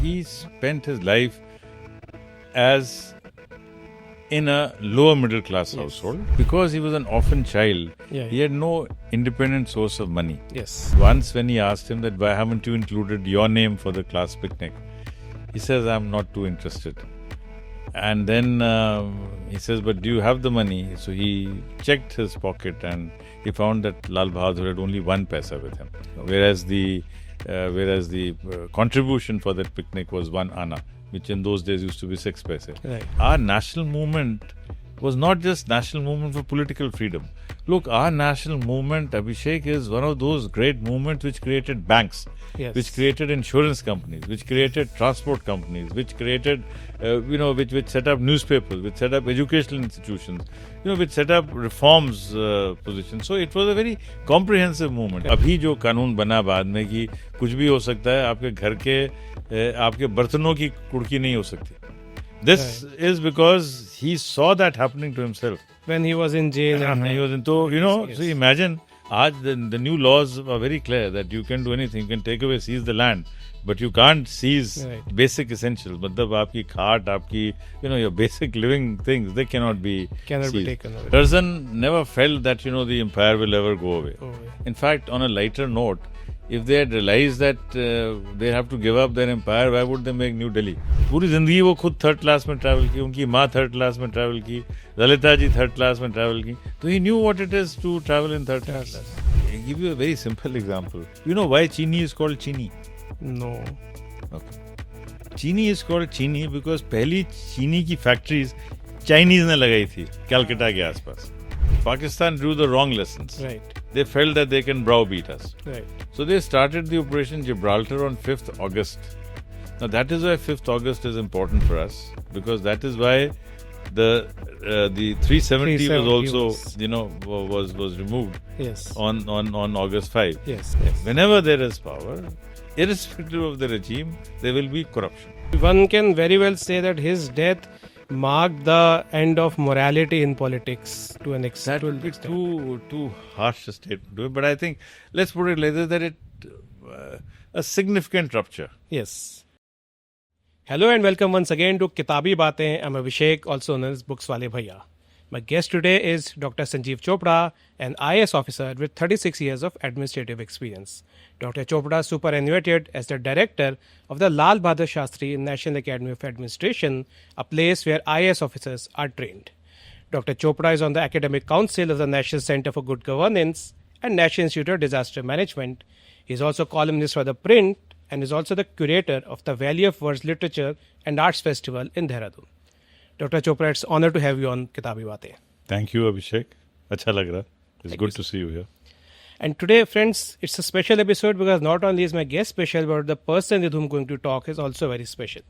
he spent his life as in a lower middle class household because he was an orphan child. He had no independent source of money. Once when he asked him that why haven't you included your name for the class picnic, he says, I'm not too interested. And then he says, but do you have the money? So he checked his pocket and he found that Lal Bahadur had only 1 paisa with him, whereas the contribution for that picnic was 1 anna, which in those days used to be 6 paise. Our national movement was not just national movement for political freedom. Look, our national movement, Abhishek, is one of those great movements which created banks, which created insurance companies, which created transport companies, which created, which set up newspapers, which set up educational institutions, which set up reforms positions. So it was a very comprehensive movement. अभी जो कानून बना बाद में कि कुछ भी हो सकता है, आपके घर के आपके बर्तनों की कुड़की नहीं हो सकती. This is because he saw that happening to himself. When he was in jail. He was in, so imagine, the new laws are very clear that you can do anything. You can take away, seize the land, but you can't seize basic essentials. मतलब आपकी खाट, आपकी, your basic living things, they cannot be taken away. Curzon never felt that, the empire will ever go away. In fact, on a lighter note, if they had realized that they have to give up their empire, why would they make New Delhi? पूरी जिंदगी वो खुद third class में travel की, उनकी माँ third class में travel की, ललिता जी थर्ड क्लास में ट्रैवल की. So he knew what it is to travel in third class. I'll give you a very simple example. You know why Chini is called Chini? No. Okay. Chini is called Chini because पहली चीनी की factories Chinese ने लगाई थी कलकत्ता के आसपास. Pakistan drew the wrong lessons. They felt that they can browbeat us. So they started the Operation Gibraltar on 5th August. Now that is why 5th August is important for us, because that is why the 370 was also was removed on August 5. Whenever there is power, irrespective of the regime, there will be corruption. One can very well say that his death marked the end of morality in politics to an extent. That will be too harsh a statement, but I think let's put it like this, that a significant rupture. Yes. Hello and welcome once again to Kitabi Baatein. I'm Abhishek, also known as Books Wale Bhaiya. My guest today is Dr. Sanjeev Chopra, an IAS officer with 36 years of administrative experience. Dr. Chopra superannuated as the director of the Lal Bahadur Shastri National Academy of Administration, a place where IAS officers are trained. Dr. Chopra is on the Academic Council of the National Centre for Good Governance and National Institute of Disaster Management. He is also columnist for The Print and is also the curator of the Valley of Words Literature and Arts Festival in Dehradun. Dr. Chopra, it's an honor to have you on Kitabi Baatein. Thank you, Abhishek. Acha lag raha. It's good to see you here. And today, friends, it's a special episode because not only is my guest special, but the person with whom I'm going to talk is also very special.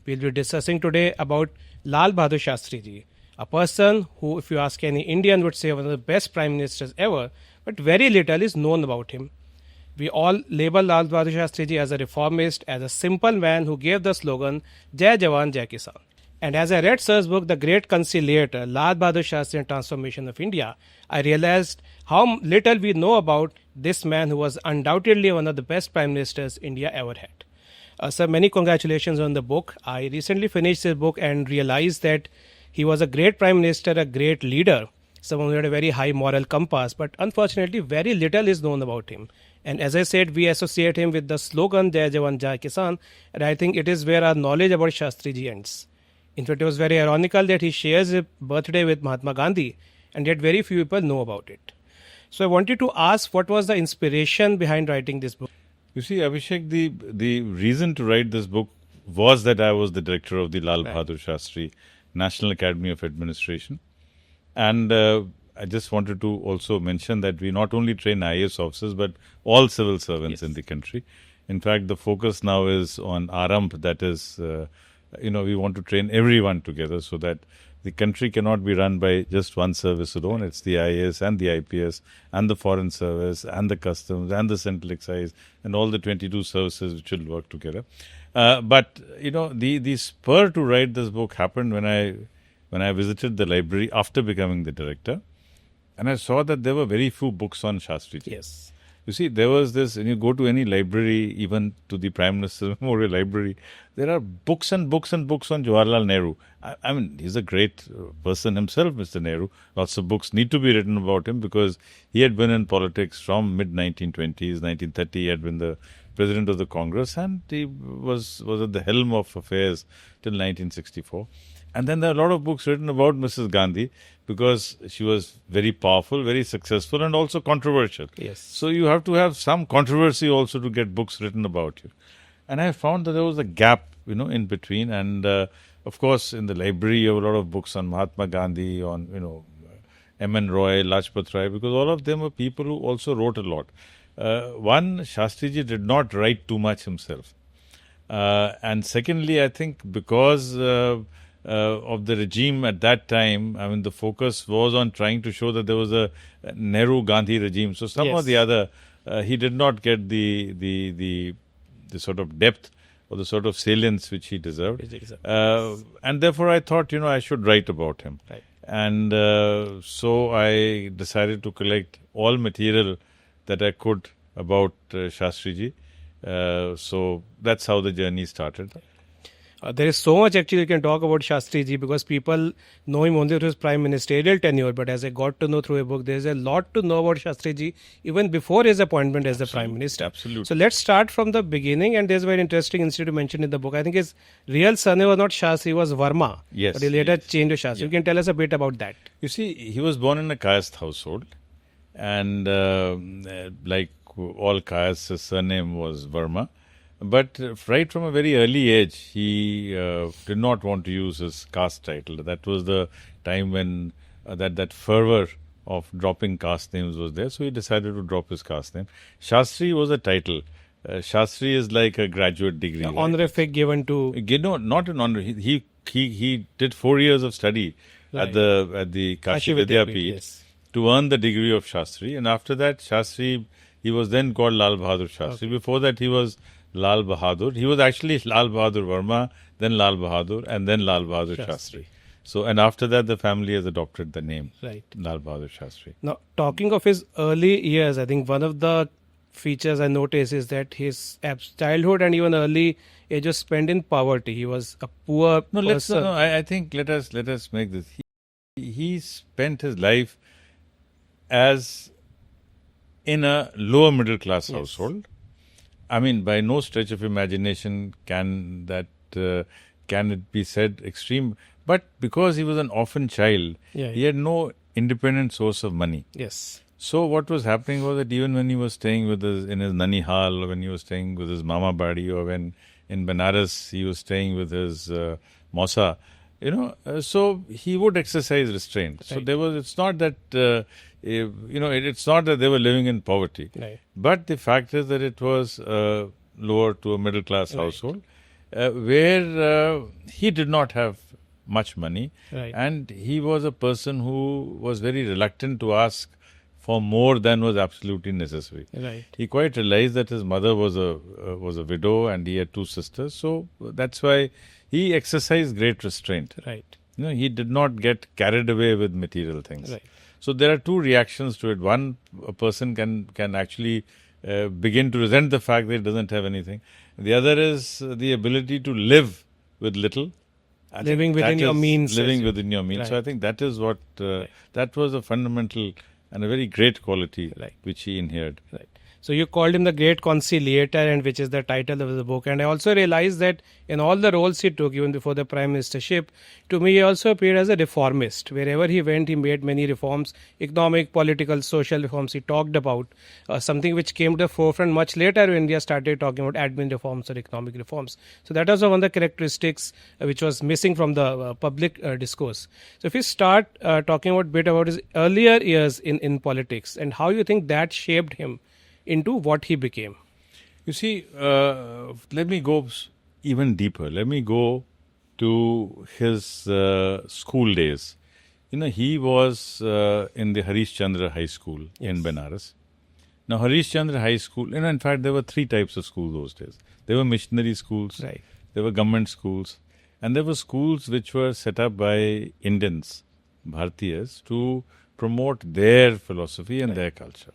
We'll be discussing today about Lal Bahadur Shastri ji, a person who, if you ask any Indian, would say one of the best prime ministers ever, but very little is known about him. We all label Lal Bahadur Shastri ji as a reformist, as a simple man who gave the slogan, Jai Jawan, Jai Kisan. And as I read Sir's book, The Great Conciliator, Lal Bahadur Shastri and Transformation of India, I realized how little we know about this man who was undoubtedly one of the best prime ministers India ever had. Sir, many congratulations on the book. I recently finished this book and realized that he was a great prime minister, a great leader, someone who had a very high moral compass, but unfortunately very little is known about him. And as I said, we associate him with the slogan Jai Jawan, Jai Kisan, and I think it is where our knowledge about Shastri ji ends. In fact, it was very ironical that he shares his birthday with Mahatma Gandhi, and yet very few people know about it. So I wanted to ask, what was the inspiration behind writing this book? You see, Abhishek, the reason to write this book was that I was the director of the Lal Bahadur Shastri National Academy of Administration. And I just wanted to also mention that we not only train IAS officers, but all civil servants in the country. In fact, the focus now is on Arambh, that is... we want to train everyone together so that the country cannot be run by just one service alone. It's the IAS and the IPS and the Foreign Service and the Customs and the Central Excise and all the 22 services which will work together. But the spur to write this book happened when I visited the library after becoming the director, and I saw that there were very few books on Shastri ji. Yes. You see, there was this, and you go to any library, even to the Prime Minister's Memorial Library, there are books and books and books on Jawaharlal Nehru. I mean, he's a great person himself, Mr. Nehru. Lots of books need to be written about him because he had been in politics from mid-1920s, 1930. He had been the president of the Congress, and he was at the helm of affairs till 1964. And then there are a lot of books written about Mrs. Gandhi because she was very powerful, very successful, and also controversial. Yes. So you have to have some controversy also to get books written about you. And I found that there was a gap, in between. And of course, in the library, you have a lot of books on Mahatma Gandhi, on, M.N. Roy, Lajpat Rai, because all of them were people who also wrote a lot. One, Shastriji did not write too much himself. And secondly, I think because of the regime at that time, I mean, the focus was on trying to show that there was a Nehru-Gandhi regime. So somehow or the other, he did not get the sort of depth or the sort of salience which he deserved. And therefore, I thought, I should write about him. Right. And so I decided to collect all material that I could about Shastriji. So that's how the journey started. There is so much actually you can talk about Shastriji because people know him only through his prime ministerial tenure. But as I got to know through a book, there is a lot to know about Shastriji even before his appointment as the prime minister. Absolutely. So let's start from the beginning. And there's a very interesting incident mentioned in the book. I think his real surname was not Shastri, he was Verma. Yes. But he later changed to Shastri. You can tell us a bit about that. You see, he was born in a Kayast household. And like all Kayasts, his surname was Verma. But right from a very early age, he did not want to use his caste title. That was the time when that fervor of dropping caste names was there. So he decided to drop his caste name. Shastri was a title. Shastri is like a graduate degree. Right? Honorific given to... not an honor. He did 4 years of study at the Kashi Vidyapeeth to earn the degree of Shastri. And after that, Shastri, he was then called Lal Bahadur Shastri. Okay. Before that, he was Lal Bahadur. He was actually Lal Bahadur Verma, then Lal Bahadur, and then Lal Bahadur Shastri. So, and after that, the family has adopted the name Lal Bahadur Shastri. Now, talking of his early years, I think one of the features I noticed is that his childhood and even early age was spent in poverty. He was a poor person. I think let us make this. He spent his life as in a lower middle class household. I mean, by no stretch of imagination can it be said extreme. But because he was an orphan child, he had no independent source of money. Yes. So what was happening was that even when he was staying in his Nanihal, or when he was staying with his Mama Badi, or when in Banaras he was staying with his Mausa, so he would exercise restraint. Right. So it's not that. It's not that they were living in poverty, but the fact is that it was lower to a middle class household where he did not have much money, and he was a person who was very reluctant to ask for more than was absolutely necessary. He quite realized that his mother was a widow and he had 2 sisters, so that's why he exercised great restraint. He did not get carried away with material things. So there are 2 reactions to it. One, a person can actually begin to resent the fact that he doesn't have anything. The other is the ability to live with little. Living within your means. Living within your means. So I think that is what, that was a fundamental and a very great quality which he inherited. So you called him the Great Conciliator, and which is the title of the book. And I also realized that in all the roles he took, even before the prime ministership, to me he also appeared as a reformist. Wherever he went, he made many reforms, economic, political, social reforms he talked about, something which came to the forefront much later when India started talking about admin reforms or economic reforms. So that was one of the characteristics which was missing from the public discourse. So if we start talking about a bit about his earlier years in politics and how you think that shaped him into what he became. You see, let me go even deeper. Let me go to his school days. He was in the Harish Chandra High School in Benares. Now, Harish Chandra High School, in fact, there were 3 types of schools those days. There were missionary schools, there were government schools, and there were schools which were set up by Indians, Bharatiyas, to promote their philosophy and their culture.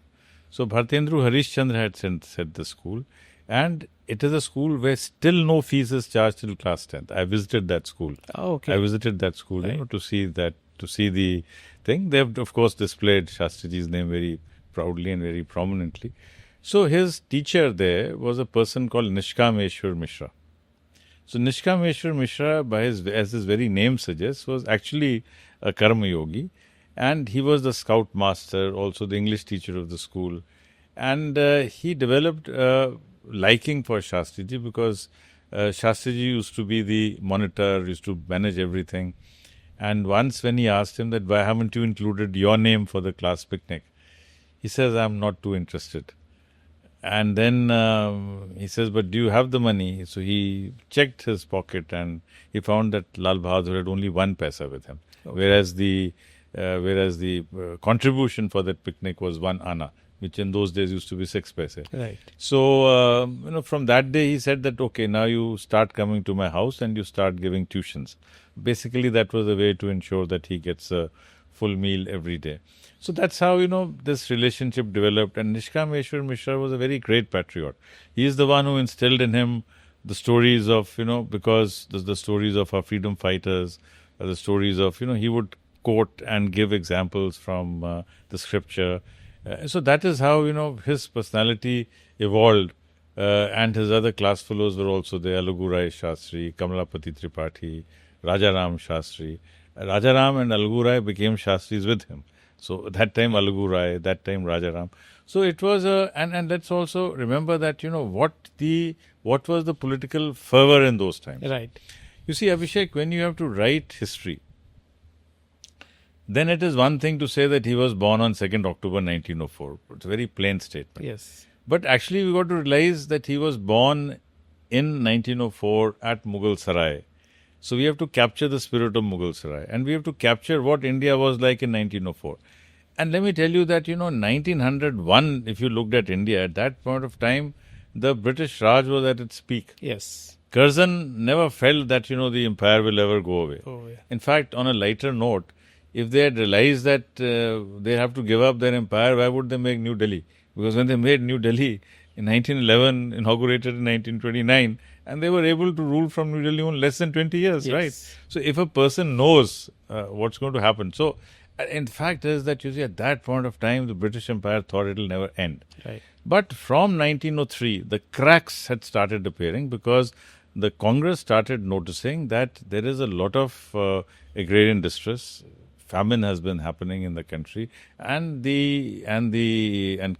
So Bhartendra Harishchandra had set the school, and it is a school where still no fees is charged till class 10th. I visited that school. Oh, okay. I visited that school, Right. to see the thing. They have, of course, displayed Shastriji's name very proudly and very prominently. So his teacher there was a person called Nishkameshwar Mishra. So Nishkameshwar Mishra, as his very name suggests, was actually a karma yogi, and he was the scout master, also the English teacher of the school, and he developed a liking for Shastriji because Shastriji used to be the monitor, used to manage everything. And once when he asked him that, why haven't you included your name for the class picnic? He says, I'm not too interested. And then he says, but do you have the money? So he checked his pocket and he found that Lal Bahadur had only 1 paisa with him, whereas the contribution for that picnic was 1 anna, which in those days used to be 6 paise. Right. So from that day he said that, okay, now you start coming to my house and you start giving tuitions. Basically, that was a way to ensure that he gets a full meal every day. So that's how, this relationship developed. And Nishkameshwar Mishra was a very great patriot. He is the one who instilled in him the stories of, because the stories of our freedom fighters, the stories of, he would quote and give examples from the scripture. So that is how, his personality evolved. And his other class fellows were also there. Alagurai Shastri, Kamalapati Tripathi, Rajaram Shastri. Rajaram and Alagurai became Shastris with him. So that time Alagurai, that time Rajaram. So it was and let's also remember that, what was the political fervor in those times. Right. You see, Abhishek, when you have to write history, then it is one thing to say that he was born on 2nd October 1904. It's a very plain statement. Yes. But actually, we got to realize that he was born in 1904 at Mughal Sarai. So we have to capture the spirit of Mughal Sarai, and we have to capture what India was like in 1904. And let me tell you that, 1901, if you looked at India, at that point of time, the British Raj was at its peak. Yes. Curzon never felt that, the empire will ever go away. Oh, yeah. In fact, on a lighter note, if they had realized that they have to give up their empire, why would they make New Delhi? Because when they made New Delhi in 1911, inaugurated in 1929, and they were able to rule from New Delhi in less than 20 years, Yes. right? So if a person knows what's going to happen. So in fact is that, at that point of time, the British Empire thought it will never end. Right. But from 1903, the cracks had started appearing because the Congress started noticing that there is a lot of agrarian distress. Famine has been happening in the country, and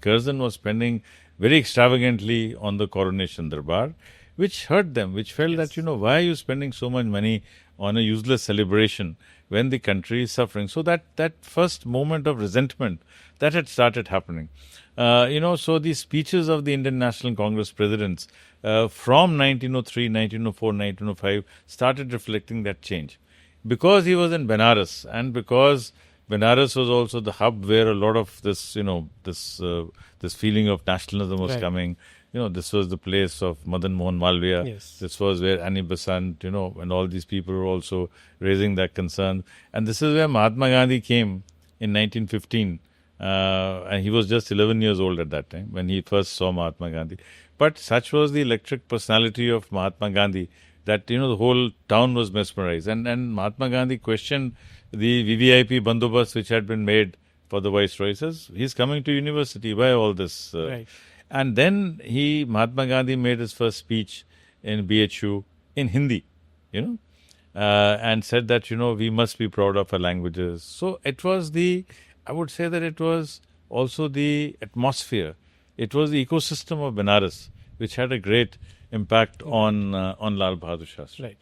Curzon was spending very extravagantly on the coronation darbar, which hurt them, which felt that, why are you spending so much money on a useless celebration when the country is suffering? So that first moment of resentment, that had started happening. So the speeches of the Indian National Congress presidents from 1903, 1904, 1905 started reflecting that change. Because he was in Benares, and because Benares was also the hub where a lot of this, this feeling of nationalism was Right. coming. This was the place of Madan Mohan Malviya. Yes. This was where Annie Besant, and all these people were also raising that concern. And this is where Mahatma Gandhi came in 1915. And he was just 11 years old at that time when he first saw Mahatma Gandhi. But such was the electric personality of Mahatma Gandhi that, the whole town was mesmerized. And Mahatma Gandhi questioned the VVIP bandobast which had been made for the viceroy. He says, he's coming to university, why all this? Right. And then Mahatma Gandhi made his first speech in BHU in Hindi, and said that, we must be proud of our languages. So it was I would say that it was also the atmosphere. It was the ecosystem of Benares, which had a great impact on Lal Bahadur Shastri. Right.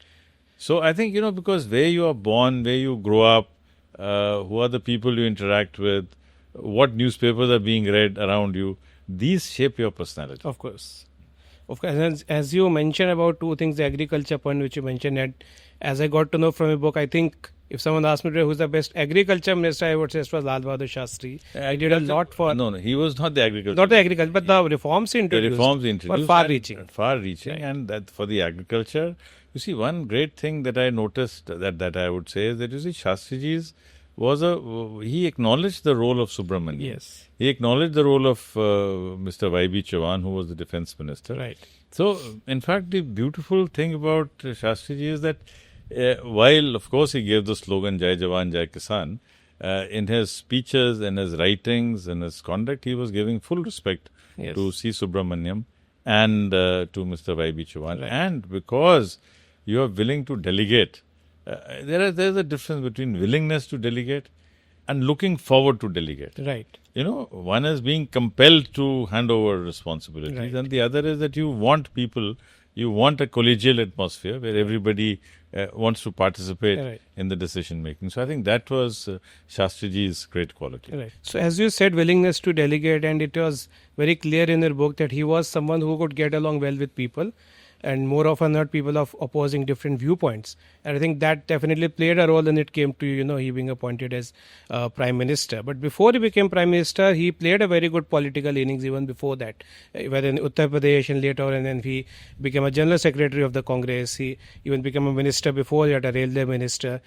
So I think, because where you are born, where you grow up, who are the people you interact with, what newspapers are being read around you, these shape your personality. Of course. As you mentioned about two things, the agriculture point which you mentioned, and as I got to know from your book, I think if someone asked me today who's the best agriculture minister, I would say it was Lal Bahadur Shastri. He did a lot for... No, he was not the agriculture. Not the agriculture, but the reforms he introduced. The reforms he introduced were far-reaching. Far-reaching, Right. and that for the agriculture, you see, one great thing that I noticed that I would say is that, Shastriji's was he acknowledged the role of Subramanian. Yes. He acknowledged the role of Mr. Y.B. Chauhan, who was the defense minister. Right. So, in fact, the beautiful thing about Shastriji is that while, of course, he gave the slogan Jai Jawan, Jai Kisan, in his speeches, in his writings, in his conduct, he was giving full respect Yes. to C. Subramaniam and to Mr. Y.B. Chauhan. Right. And because you are willing to delegate, there's a difference between willingness to delegate and looking forward to delegate. Right. You know, one is being compelled to hand over responsibilities, Right. and the other is that you want people, you want a collegial atmosphere where everybody wants to participate Right. in the decision making. So I think that was Shastriji's great quality. Right. So as you said, willingness to delegate, and it was very clear in your book that he was someone who could get along well with people, and more often not people of opposing different viewpoints. And I think that definitely played a role when it came to, he being appointed as Prime Minister. But before he became Prime Minister, he played a very good political innings even before that, whether in Uttar Pradesh and later, and then he became a General Secretary of the Congress. He even became a minister before that, a railway minister.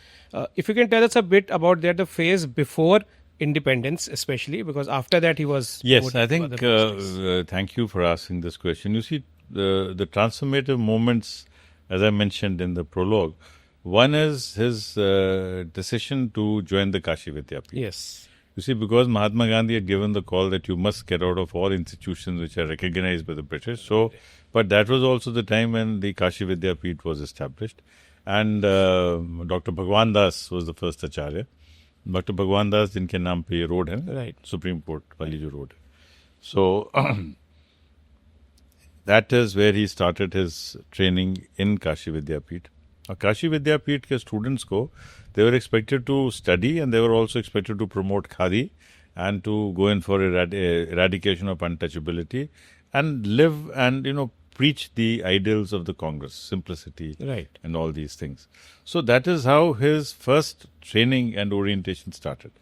If you can tell us a bit about that, the phase before independence, especially, because after that he was... Yes, moved I to think, other places. thank you for asking this question. You see, the transformative moments, as I mentioned in the prologue, one is his decision to join the Kashi Vidyapit. Yes. You see, because Mahatma Gandhi had given the call that you must get out of all institutions which are recognized by the British. So, but that was also the time when the Kashi Vidyapit was established. And Dr. Bhagwan Das was the first Acharya. Dr. Bhagwan Das, जिनके नाम पे ये road है, Right. Supreme Court वाली जो road है. So, that is where he started his training in Kashi Vidyapit. Kashi Vidyapit के students को, they were expected to study and they were also expected to promote khadi and to go in for eradication of untouchability and live and, preach the ideals of the Congress, simplicity Right. and all these things. So that is how his first training and orientation started.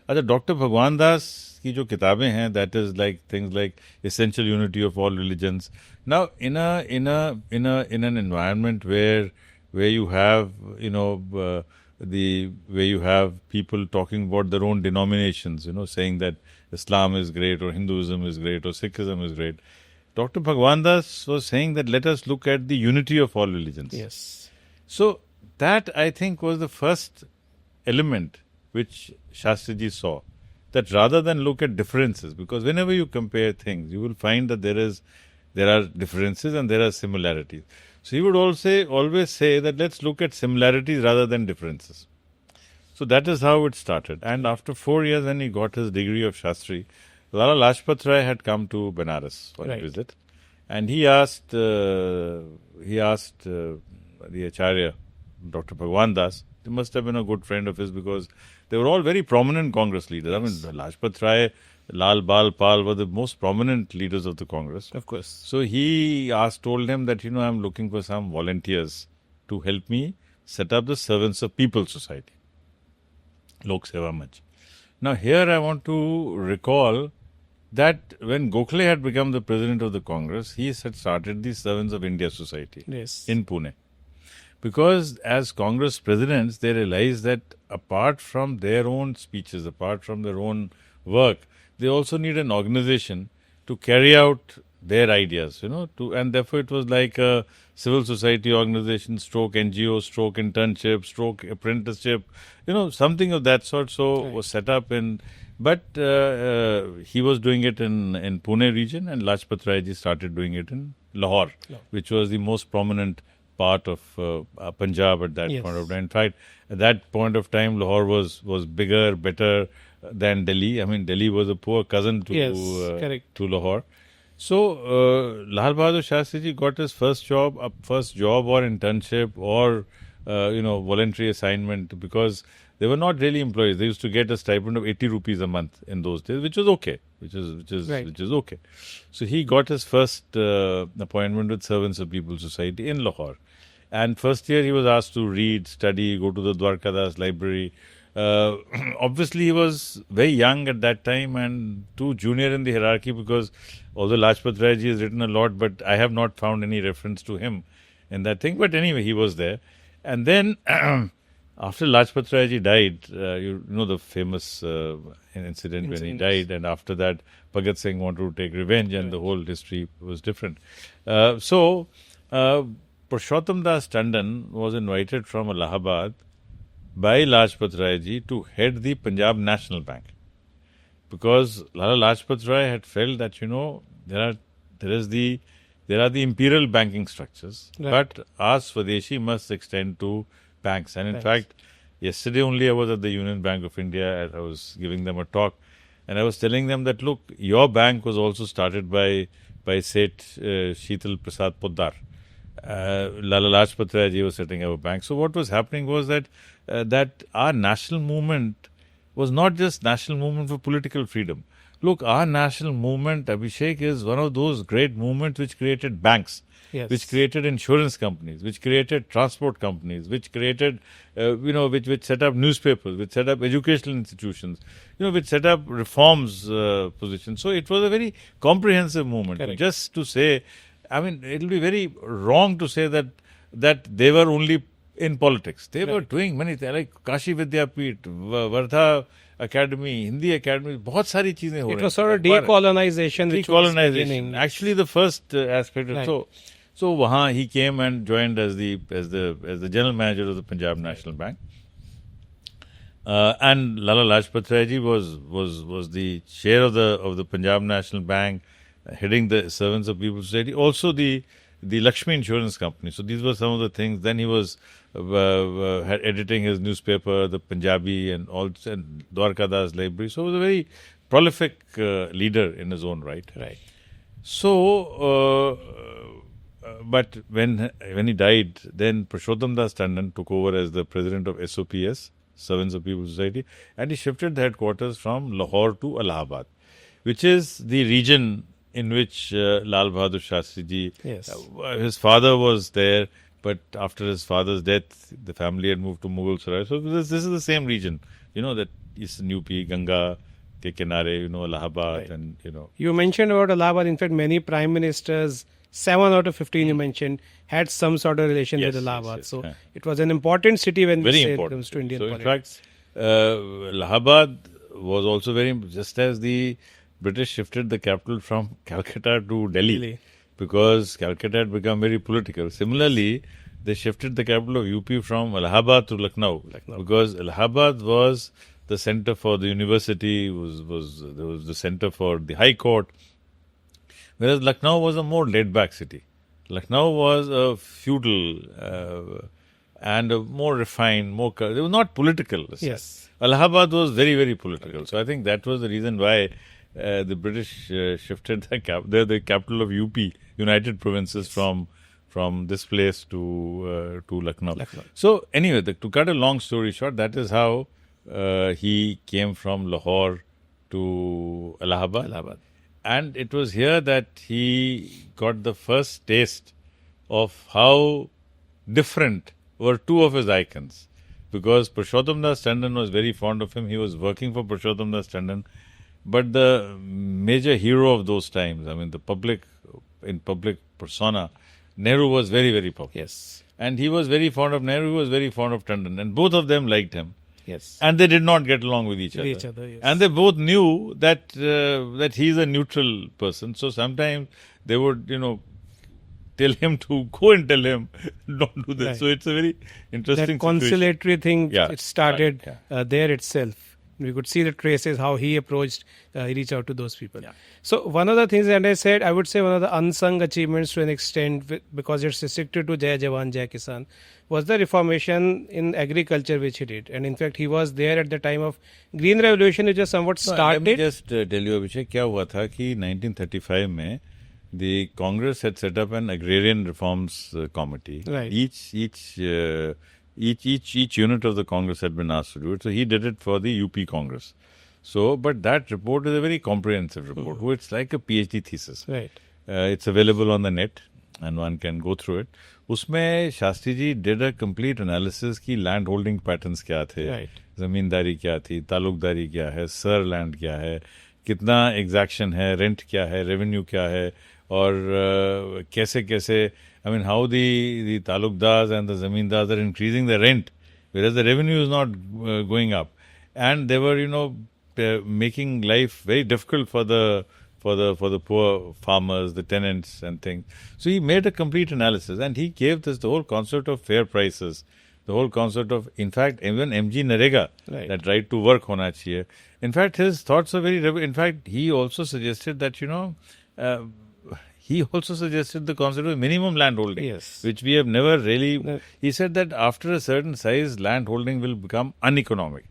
अच्छा, Dr. Bhagwan Das की जो किताबें हैं, that is like things like Essential Unity of All Religions. Now, in an environment where you have, where you have people talking about their own denominations, saying that Islam is great or Hinduism is great or Sikhism is great. Dr. Bhagwan Das was saying that let us look at the unity of all religions. Yes. So that, I think, was the first element which Shastriji saw, that rather than look at differences, because whenever you compare things, you will find that there are differences and there are similarities. So he would always say that let's look at similarities rather than differences. So that is how it started. And after 4 years, when he got his degree of Shastri, Lala Lajpat Rai had come to Benares for a Right. visit, and he asked the Acharya, Dr. Bhagwan Das. He must have been a good friend of his because they were all very prominent Congress leaders. I mean, Lajpat Rai, Lal Bal Pal were the most prominent leaders of the Congress. Of course. So he told him that, I'm looking for some volunteers to help me set up the Servants of People Society, Lok Seva Manch. Now here I want to recall that when Gokhale had become the president of the Congress, he had started the Servants of India Society Yes. in Pune. Because as Congress presidents, they realized that apart from their own speeches, apart from their own work, they also need an organization to carry out their ideas, and therefore it was like a civil society organization, stroke NGO, stroke internship, stroke apprenticeship, something of that sort. So Right. was set up but he was doing it in Pune region, and Lajpat Rai ji started doing it in Lahore, which was the most prominent part of Punjab at that Yes. point of time. In fact, at that point of time, Lahore was bigger, better than Delhi. I mean, Delhi was a poor cousin to Yes, correct. to Lahore. So Lal Bahadur Shastri ji got his first job or internship or voluntary assignment, because they were not really employees. They used to get a stipend of 80 rupees a month in those days, which was okay. Which is okay. So he got his first appointment with Servants of People Society in Lahore. And first year he was asked to read, study, go to the Dwarkadas library. Obviously he was very young at that time and too junior in the hierarchy, because although Lajpat Rai ji has written a lot, but I have not found any reference to him in that thing. But anyway, he was there. And then after Lajpat Rai ji died, you know the famous incident when he died, and after that, Bhagat Singh wanted to take revenge, and the whole history was different. So, Purushottam Das Tandon was invited from Allahabad by Lajpat Rai ji to head the Punjab National Bank, because Lala Lajpat Rai had felt that there are the imperial banking structures, but our Swadeshi must extend to banks. And in fact, yesterday only I was at the Union Bank of India and I was giving them a talk, and I was telling them that, look, your bank was also started by Seth Sheetal Prasad Poddar. Lala Lajpat Rai ji was setting up a bank. So what was happening was that our national movement was not just national movement for political freedom. Look, our national movement, Abhishek, is one of those great movements which created banks, which created insurance companies, which created transport companies, which created, which set up newspapers, which set up educational institutions, which set up reforms positions. So it was a very comprehensive movement. Correct. Just to say, I mean, it will be very wrong to say that they were only in politics. They were doing many things, like Kashi Vidyapeeth, Wardha Academy, Hindi Academy, बहुत सारी चीजें हो रही हैं. It was sort of decolonization, which was beginning. Actually, the first aspect. So वहाँ he came and joined as the general manager of the Punjab National Bank. And Lala Lajpat Rai ji was the chair of the Punjab National Bank, heading the Servants of People's Society, also the Lakshmi Insurance Company. So these were some of the things. Then he was editing his newspaper, the Punjabi, and Dwarka Das Library. So he was a very prolific leader in his own right. Right. So, but when he died, then Purushottam Das Tandon took over as the president of SOPS, Servants of People's Society, and he shifted the headquarters from Lahore to Allahabad, which is the region in which Lal Bahadur Shastri ji, his father was there, but after his father's death, the family had moved to Mughal Sarai. So this is the same region, that Eastern UP, Ganga ke kinare, Allahabad, and You mentioned about Allahabad. In fact, many prime ministers, 7 out of 15 you mentioned, had some sort of relation with Allahabad. So it was an important city when we say it comes to Indian politics. In fact, Allahabad was also just as the British shifted the capital from Calcutta to Delhi, because Calcutta had become very political. Similarly, they shifted the capital of UP from Allahabad to Lucknow. Because Allahabad was the center for the university, was the center for the High Court, whereas Lucknow was a more laid-back city. Lucknow was a feudal and a more refined, they were not political. Yes. Allahabad was very, very political. So I think that was the reason why the British shifted the capital of UP, United Provinces, from this place to Lucknow. So anyway, to cut a long story short, that is how he came from Lahore to Allahabad. And it was here that he got the first taste of how different were two of his icons. Because Purushottam Das Tandon was very fond of him. He was working for Purushottam Das Tandon. But the major hero of those times, I mean, in public persona, Nehru was very, very popular. Yes. And he was very fond of Nehru, he was very fond of Tandon. And both of them liked him. Yes. And they did not get along with each other. Yes. And they both knew that he's a neutral person. So sometimes they would, tell him to go and tell him, don't do this. Right. So it's a very interesting that conciliatory situation. Thing, it started there itself. We could see the traces, how he approached, he reached out to those people. Yeah. So one of the things that I said, I would say one of the unsung achievements to an extent, because it's restricted to Jai Jawan, Jai Kisan, was the reformation in agriculture which he did. And in fact, he was there at the time of Green Revolution, which was somewhat started. Let me just tell you, Abhishek, क्या हुआ था कि 1935 में the Congress had set up an agrarian reforms committee. Right. Each unit of the Congress had been asked to do it. So he did it for the UP Congress. So, but that report is a very comprehensive report. Mm-hmm. It's like a PhD thesis. Right. It's available on the net and one can go through it. उसमें Shastri ji did a complete analysis की land holding patterns क्या थे, right. जमींदारी क्या थी, तालुकदारी क्या है, sir land क्या है, कितना एग्जैक्शन है, रेंट क्या है, रेवेन्यू क्या है, और कैसे कैसे, I mean, how the talukdars and the zamindars are increasing the rent whereas the revenue is not going up, and they were, making life very difficult for the poor farmers, the tenants, and things. So he made a complete analysis, and he gave this the whole concept of fair prices, the whole concept of, in fact, even MG Narega, Right. that right to work hona chahiye. In fact, his thoughts are very. In fact, he also suggested that he also suggested the concept of minimum land holding, Yes. which we have never really. No. He said that after a certain size, land holding will become uneconomic.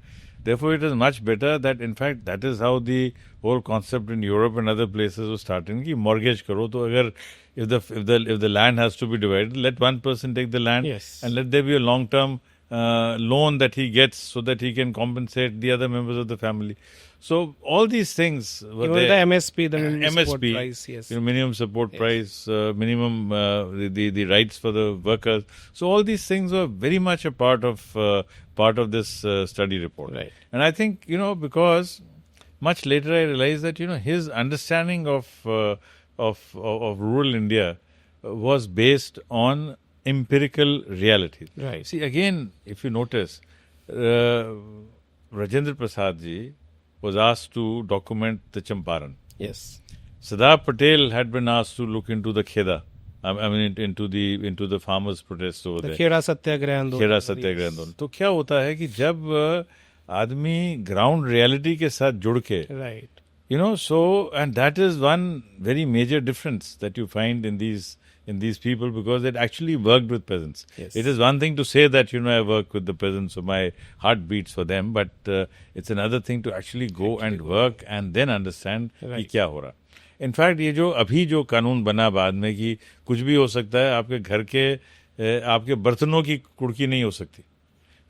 Therefore, it is much better that, in fact, that is how the whole concept in Europe and other places was starting. Ki mortgage karo, to agar if the land has to be divided, let one person take the land, Yes. and let there be a long-term loan that he gets so that he can compensate the other members of the family. So all these things were Even there. the MSP, the minimum support MSP, price, yes. minimum support price, minimum the rights for the workers. So all these things were very much a part of this study report. Right. And I think because much later I realized that his understanding of rural India was based on empirical reality. Right. See, again, if you notice, Rajendra Prasad ji was asked to document the Champaran. Yes. Sardar Patel had been asked to look into the Kheda. I mean, into the farmers' protests over The there. Kheda सत्याग्रह आंदोलन. खेड़ा सत्याग्रह आंदोलन. तो क्या होता है कि जब आदमी ground reality के साथ जुड़ के, Right. so, and that is one very major difference that you find in these people, because they actually worked with peasants. Yes. It is one thing to say that I work with the peasants, so my heart beats for them, but it's another thing to actually go and work and then understand कि Right. क्या हो रहा. In fact ये जो अभी जो कानून बना बाद में कि कुछ भी हो सकता है, आपके घर के आपके बर्तनों की कुड़की नहीं हो सकती.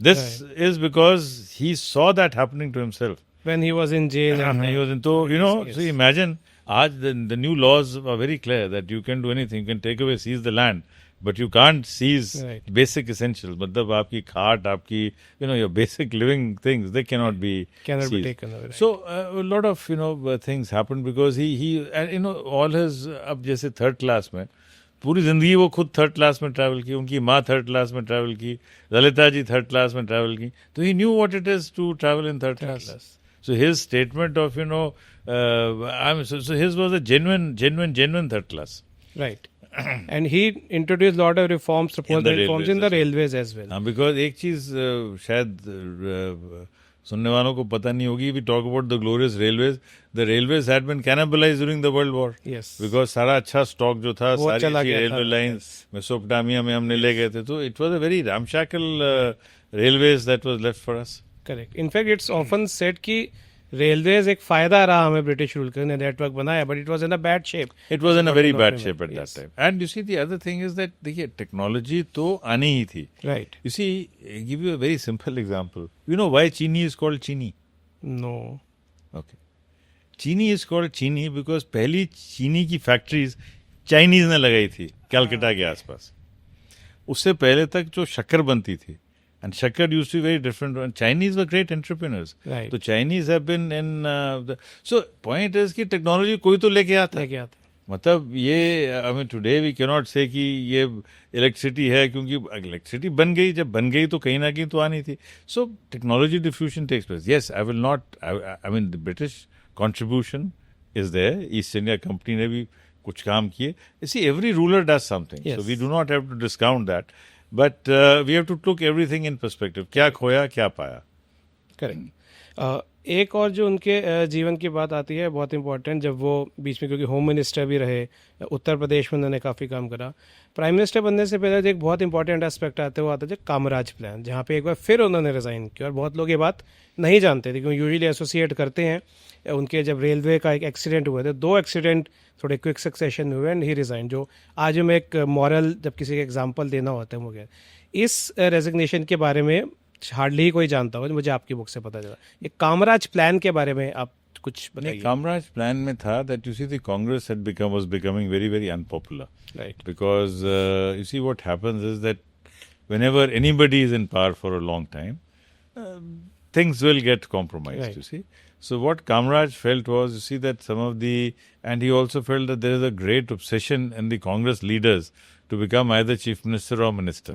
This is because he saw that happening to himself. When he was in jail. and He was in, so, so imagine, the new laws are very clear that you can do anything. You can take away, seize the land, but you can't seize Right. basic essentials. मतलब आपकी खाट, आपकी, your basic living things, they cannot be Cannot be seized. taken away. Right. So a lot of things happened because he and all his अब जैसे third class में पूरी जिंदगी वो खुद थर्ड क्लास में ट्रैवल की, उनकी माँ थर्ड क्लास में ट्रैवल की, ललिता जी थर्ड क्लास में ट्रैवल की, तो he knew what it is to travel in third class. So his statement of so his was a genuine third class. Right. And he introduced a lot of reforms, proposed the reforms in the railways railways as well. Because एक चीज शायद सुनने वालों को पता नहीं होगी, we talk about the glorious railways. The railways had been cannibalized during the World War. Yes. Because सारा अच्छा स्टॉक जो था, वो सारी चला अच्छी गया था. रेलवे लाइंस मेसोपोटामिया में हमने ले गए थे, तो it was a very ramshackle railways that was left for us. Correct. In fact, it's often said कि रेलवेज एक फायदा रहा हमें ब्रिटिश रूल करने, नेटवर्क बनाया, but it was in a bad shape. It was in a very bad shape at Yes. that time. And you see, the other thing is that देखिए technology तो आनी ही थी. Right. You see, I give you a very simple example. You know why Chini is called Chini? No. Okay. Chini is called Chini because पहली चीनी की factories Chinese ने लगाई थी कलकत्ता के आसपास. उससे पहले तक जो शक्कर बनती थी, and शक्कर used to be very different. And Chinese were great entrepreneurs. Right. तो Chinese have been in so point is कि टेक्नोलॉजी कोई तो लेके आता है. लेके आते. मतलब ये I mean today we can not say कि ये इलेक्ट्रिसिटी है, क्योंकि इलेक्ट्रिसिटी बन गई, जब बन गई तो कहीं ना कहीं तो आनी थी. So technology diffusion takes place. Yes, I will not, I mean the British contribution is there. East India Company ने भी कुछ काम किए. See every ruler does something, so we do not have to discount that, but we have to look everything in perspective. क्या खोया, क्या पाया. Correct. एक और जो उनके जीवन की बात आती है बहुत इंपॉर्टेंट, जब वो बीच में, क्योंकि होम मिनिस्टर भी रहे, उत्तर प्रदेश में उन्होंने काफ़ी काम करा. प्राइम मिनिस्टर बनने से पहले जो एक बहुत इंपॉर्टेंट एस्पेक्ट आता है वो आता है कामराज प्लान, जहाँ पे एक बार फिर उन्होंने रिज़ाइन किया. और बहुत लोग ये बात नहीं जानते थे, क्योंकि यूजुअली एसोसिएट करते हैं. उनके जब रेलवे का एक एक्सीडेंट हुआ था, 2 एक्सीडेंट थोड़े क्विक सक्सेशन में हुए, एंड ही रिज़ाइन. जो आज में एक मॉरल, जब किसी का एग्जाम्पल देना होता है मुझे, इस रेजिग्नेशन के बारे में हार्डली ही कोई जानता होगा. मुझे आपकी बुक से पता चला. ये कामराज प्लान के बारे में आप कुछ बताइए. कामराज प्लान में था that you see the Congress had was becoming very, very unpopular. Right. Because you see what happens is that whenever anybody is in power for a long time, things will get compromised, Right. you see. So what Kamraj felt was, you see, that some of the, and he also felt that there is a great obsession in the Congress leaders to become either chief minister or minister.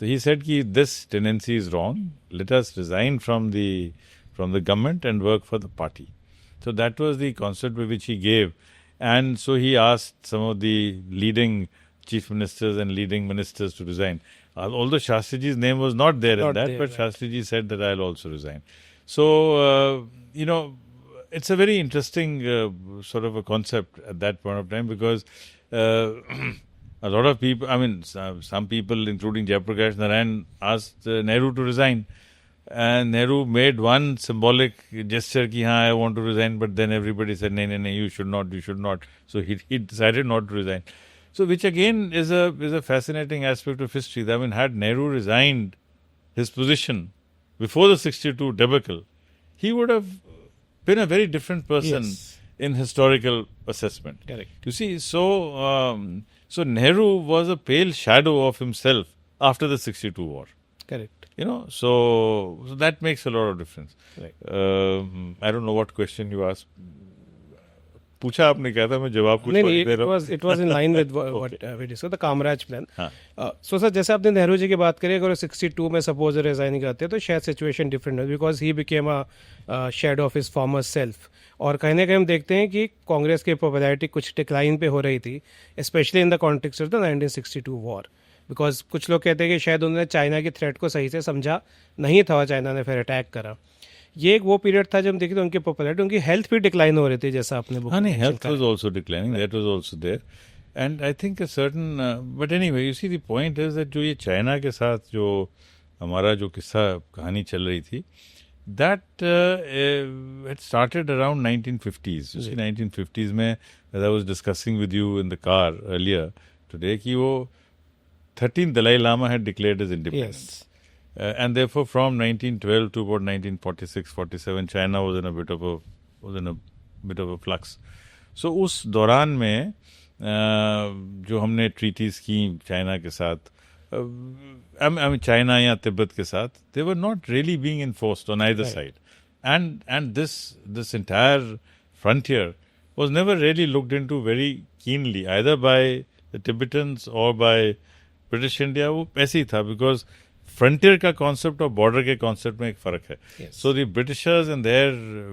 So he said ki this tendency is wrong. Let us resign from the government and work for the party. So that was the concept which he gave. And so he asked some of the leading chief ministers and leading ministers to resign. Although Shastriji's name was not there in that, but Shastriji said that I'll also resign. So, it's a very interesting sort of a concept at that point of time, because a lot of people, some people, including Jayaprakash Narayan, asked Nehru to resign. And Nehru made one symbolic gesture ki I want to resign, but then everybody said, no, you should not. So he decided not to resign. So which again is a fascinating aspect of history. Had Nehru resigned his position before the 62 debacle, he would have been a very different person in historical assessment. Correct. You see, so Nehru was a pale shadow of himself after the 62 war. Correct. So that makes a lot of difference. Right. I don't know what question you asked. पूछा आपने क्या था मैं जवाब कुछ दे रहा हूँ. It was in line with what we discussed, the Kamraj plan. So sir, जैसे आपने नेहरू जी की बात करी, अगर 62 में सपोज रिजाइन करते तो शायद सिचुएशन डिफरेंट हो, because he became a shadow of his farmer self. और कहीं ना कहीं हम देखते हैं कि कांग्रेस की पॉपुलैरिटी कुछ डिक्लाइन पे हो रही थी, specially in the context of the 1962 war. Because कुछ लोग कहते हैं कि शायद उन्होंने चाइना की थ्रेट को सही से समझा नहीं था, चाइना ने फिर अटैक करा. ये एक वो पीरियड था जब हम देखें तो उनकी पॉपुलैरिटी, उनकी हेल्थ भी डिक्लाइन हो रही थी, जैसा आपने बोला. नहीं, health was also declining, that was also there. And I think a certain, but anyway, you see the point is that जो ये चाइना के साथ जो हमारा जो किस्सा कहानी चल रही थी, that it started around 1950s. You see, 1950s में, as I was discussing with you in the car earlier today, कि वो 13th Dalai Lama had declared his independence. Yes. And therefore, from 1912 to about 1946-47, China was in a bit of a flux. So उस दौरान में जो हमने treaties की China के साथ, चाइना या तिब्बत के साथ, they were not really being enforced on either side. And this entire frontier was never really looked into very keenly, either by the Tibetans or by British India. वो ऐसे ही था, because frontier का concept और border के concept में एक फर्क है. So the Britishers in their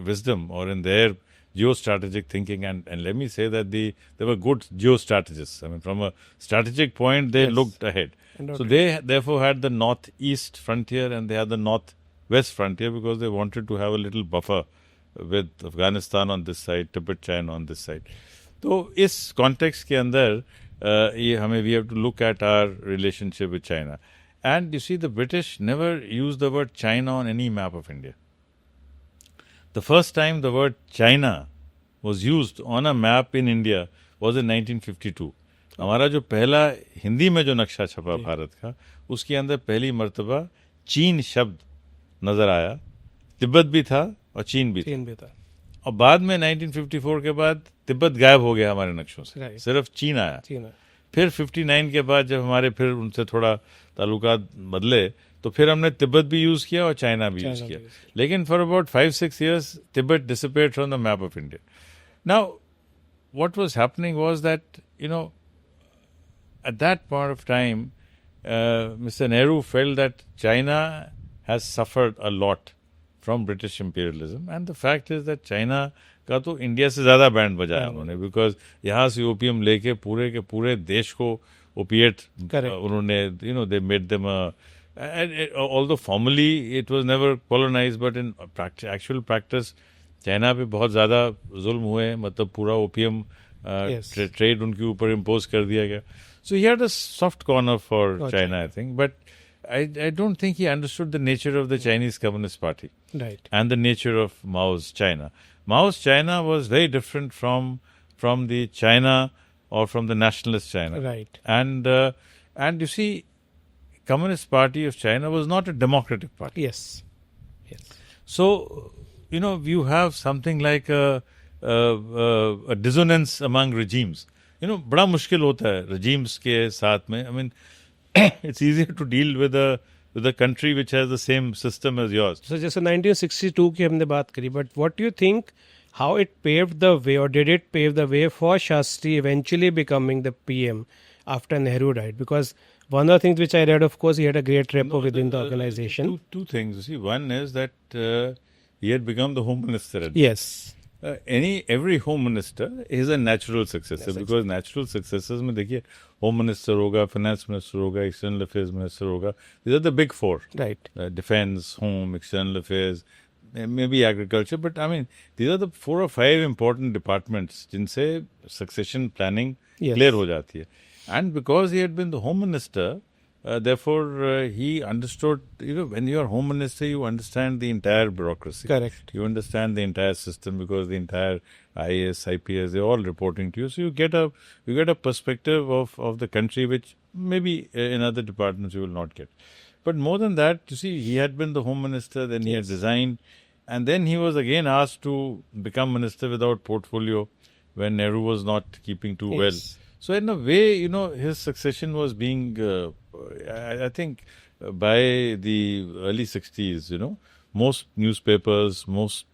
wisdom or in their geostrategic thinking, and let me say that they were good geostrategists. I mean, from a strategic point, they looked ahead. So they therefore had the northeast frontier and they had the northwest frontier, because they wanted to have a little buffer with Afghanistan on this side, Tibet, China on this side. तो इस context के अंदर ये हमें we have to look at our relationship with China. And you see, the British never used the word China on any map of India. The first time the word China was used on a map in India was in 1952. हमारा जो पहला हिंदी में जो नक्शा छपा भारत का, उसके अंदर पहली मर्तबा चीन शब्द नजर आया. तिब्बत भी था और चीन भी था. और बाद में 1954 के बाद तिब्बत गायब हो गया हमारे नक्शों से, सिर्फ चीन आया. फिर 59 के बाद जब हमारे फिर उनसे थोड़ा ताल्लुकात बदले, तो फिर हमने तिब्बत भी यूज किया और चाइना भी यूज किया. लेकिन for about 5-6 years Tibet disappeared from the map of India. Now what was happening was that, at that point of time, Mr. Nehru felt that China has suffered a lot from British imperialism, and the fact is that China का तो India से ज़्यादा band बजाया उन्होंने, because यहाँ से opium लेके पूरे के पूरे देश को ओपिएट उन्होंने, they made them although formally it was never colonized, but in actual practice China पे बहुत ज़्यादा जुल्म हुए, मतलब पूरा ओपियम ट्रेड उनके ऊपर इम्पोज कर दिया गया. So he had a soft corner for China, I think, but I don't think he understood the nature of the Chinese Communist Party, and the nature of Mao's China. Mao's China was very different from the China or from the nationalist China. Right. And you see, Communist Party of China was not a democratic party. Yes. So, you have something like a dissonance among regimes. बड़ा मुश्किल होता है regimes के साथ में. I mean, it's easier to deal with a country which has the same system as yours. So जैसे 1962 की हमने बात करी, but what do you think, how it paved the way, or did it pave the way for Shastri eventually becoming the PM after Nehru died? Because One of the things which I read, of course, he had a great rapport within the organization. Two things. You see, one is that he had become the home minister. Yes. Every home minister is a natural successor, because natural successors में देखिए home minister होगा, finance minister होगा, external affairs minister होगा. These are the big four. Right. Defense, home, external affairs, maybe agriculture. But I mean, these are the 4 or 5 important departments जिनसे succession planning clear हो जाती है. And because he had been the home minister, therefore, he understood, when you are home minister, you understand the entire bureaucracy. Correct. You understand the entire system, because the entire IAS, IPS, they're all reporting to you. So you get a perspective of the country, which maybe in other departments you will not get. But more than that, you see, he had been the home minister, then he had resigned, and then he was again asked to become minister without portfolio when Nehru was not keeping too well. So in a way, his succession was being, I think, by the early 60s, most newspapers, most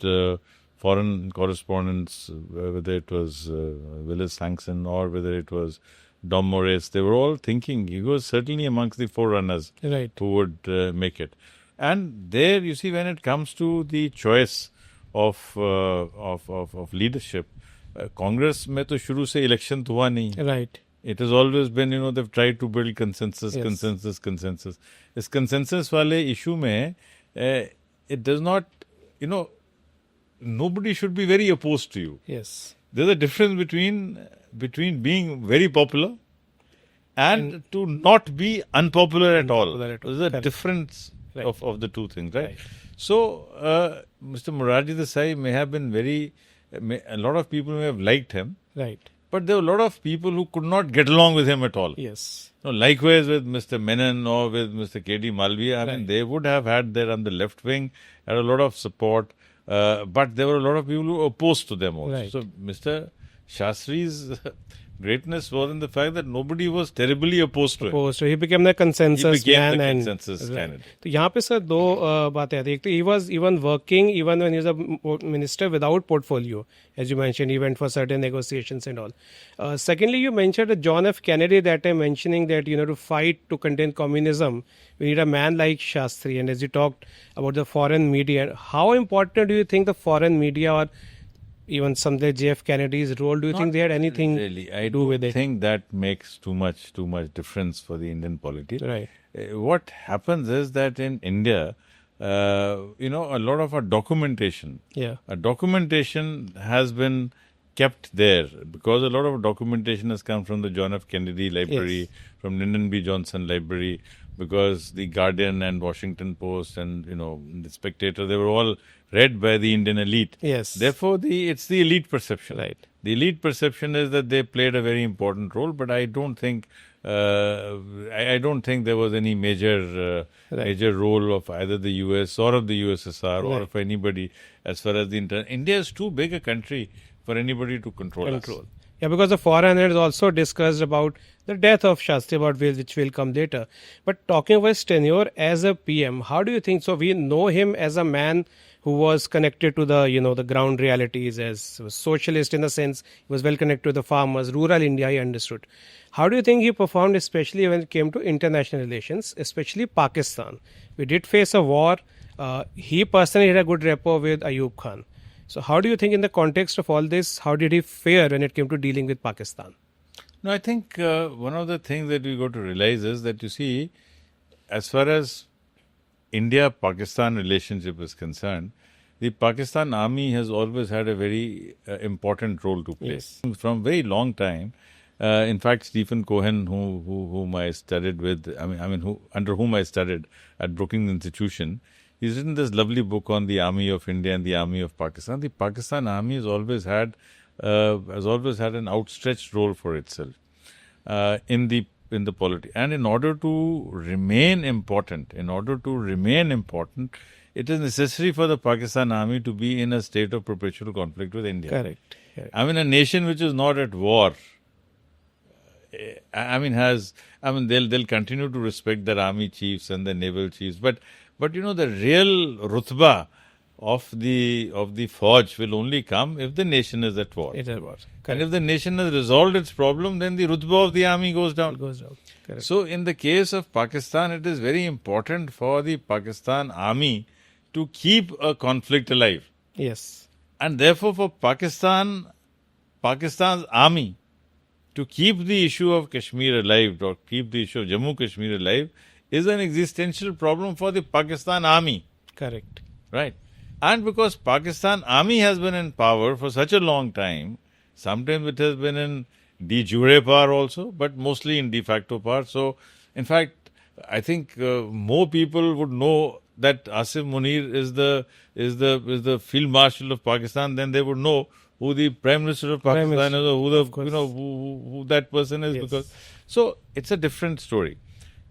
foreign correspondents, whether it was Willis Sankson or whether it was Dom Morris, they were all thinking he was certainly amongst the forerunners who would make it. And there, you see, when it comes to the choice of leadership, Congress में तो शुरू से election तो हुआ नहीं. Right. It has always been, they've tried to build consensus. इस consensus वाले issue में, it does not, nobody should be very opposed to you. Yes. There's a difference between being very popular and to not be unpopular at all. There's a difference of the two things, right? So, Mr. Morarji Desai may have been a lot of people may have liked him. Right. But there were a lot of people who could not get along with him at all. Yes. Likewise with Mr. Menon or with Mr. K.D. Malviya, I mean, they would have had there on the left wing, had a lot of support, but there were a lot of people who were opposed to them also. Right. So, Mr. Shastri's greatness was in the fact that nobody was terribly opposed to him. So he became the consensus man. Consensus candidate. तो यहाँ पे sir दो बातें आती हैं. एक तो he was even working even when he was a minister without portfolio. As you mentioned, he went for certain negotiations and all. Secondly, you mentioned John F. Kennedy that time, mentioning that, to fight to contain communism, we need a man like Shastri. And as you talked about the foreign media, how important do you think the foreign media or even someday JF Kennedy's role, do you think they had anything to do with it? I think that makes too much difference for the Indian polity. Right. What happens is that in India, a lot of our documentation, has been kept there, because a lot of documentation has come from the John F. Kennedy Library, from Lyndon B. Johnson Library, because the Guardian and Washington Post and, the Spectator, they were all read by the Indian elite. Yes. Therefore, it's the elite perception. Right. The elite perception is that they played a very important role, but I don't think I don't think there was any major role of either the US or of the USSR or of anybody as far as the India is too big a country for anybody to control us. Yeah, because the foreigners also discussed about the death of Shastri, about which will come later. But talking about his tenure as a PM, how do you think? So we know him as a man who was connected to the, the ground realities, as a socialist in the sense, he was well connected to the farmers, rural India, he understood. How do you think he performed, especially when it came to international relations, especially Pakistan? We did face a war. He personally had a good rapport with Ayub Khan. So how do you think in the context of all this, how did he fare when it came to dealing with Pakistan? No, I think one of the things that we got to realize is that, you see, as far as India-Pakistan relationship is concerned, the Pakistan army has always had a very important role to play. Yes. From very long time. In fact, Stephen Cohen, whom I studied with, under whom I studied at Brookings Institution, he's written this lovely book on the Army of India and the Army of Pakistan. The Pakistan Army has always had an outstretched role for itself in the polity. And in order to remain important, it is necessary for the Pakistan Army to be in a state of perpetual conflict with India. Correct. A nation which is not at war, they'll continue to respect their army chiefs and their naval chiefs, but the real rutba of the Fauj will only come if the nation is at war. It was. And Correct. if the nation has resolved its problem, then the rutba of the army goes down. It goes down. Correct. So, in the case of Pakistan, it is very important for the Pakistan army to keep a conflict alive. Yes. And therefore, for Pakistan's army to keep the issue of Kashmir alive or keep the issue of Jammu Kashmir alive is an existential problem for the Pakistan army. Correct. Right. And because Pakistan army has been in power for such a long time, sometimes it has been in de jure power also, but mostly in de facto power. So, in fact, I think more people would know that Asif Munir is the field marshal of Pakistan than they would know who the prime minister of Pakistan Minister, is, or who the of course. who that person is. Yes. Because so it's a different story.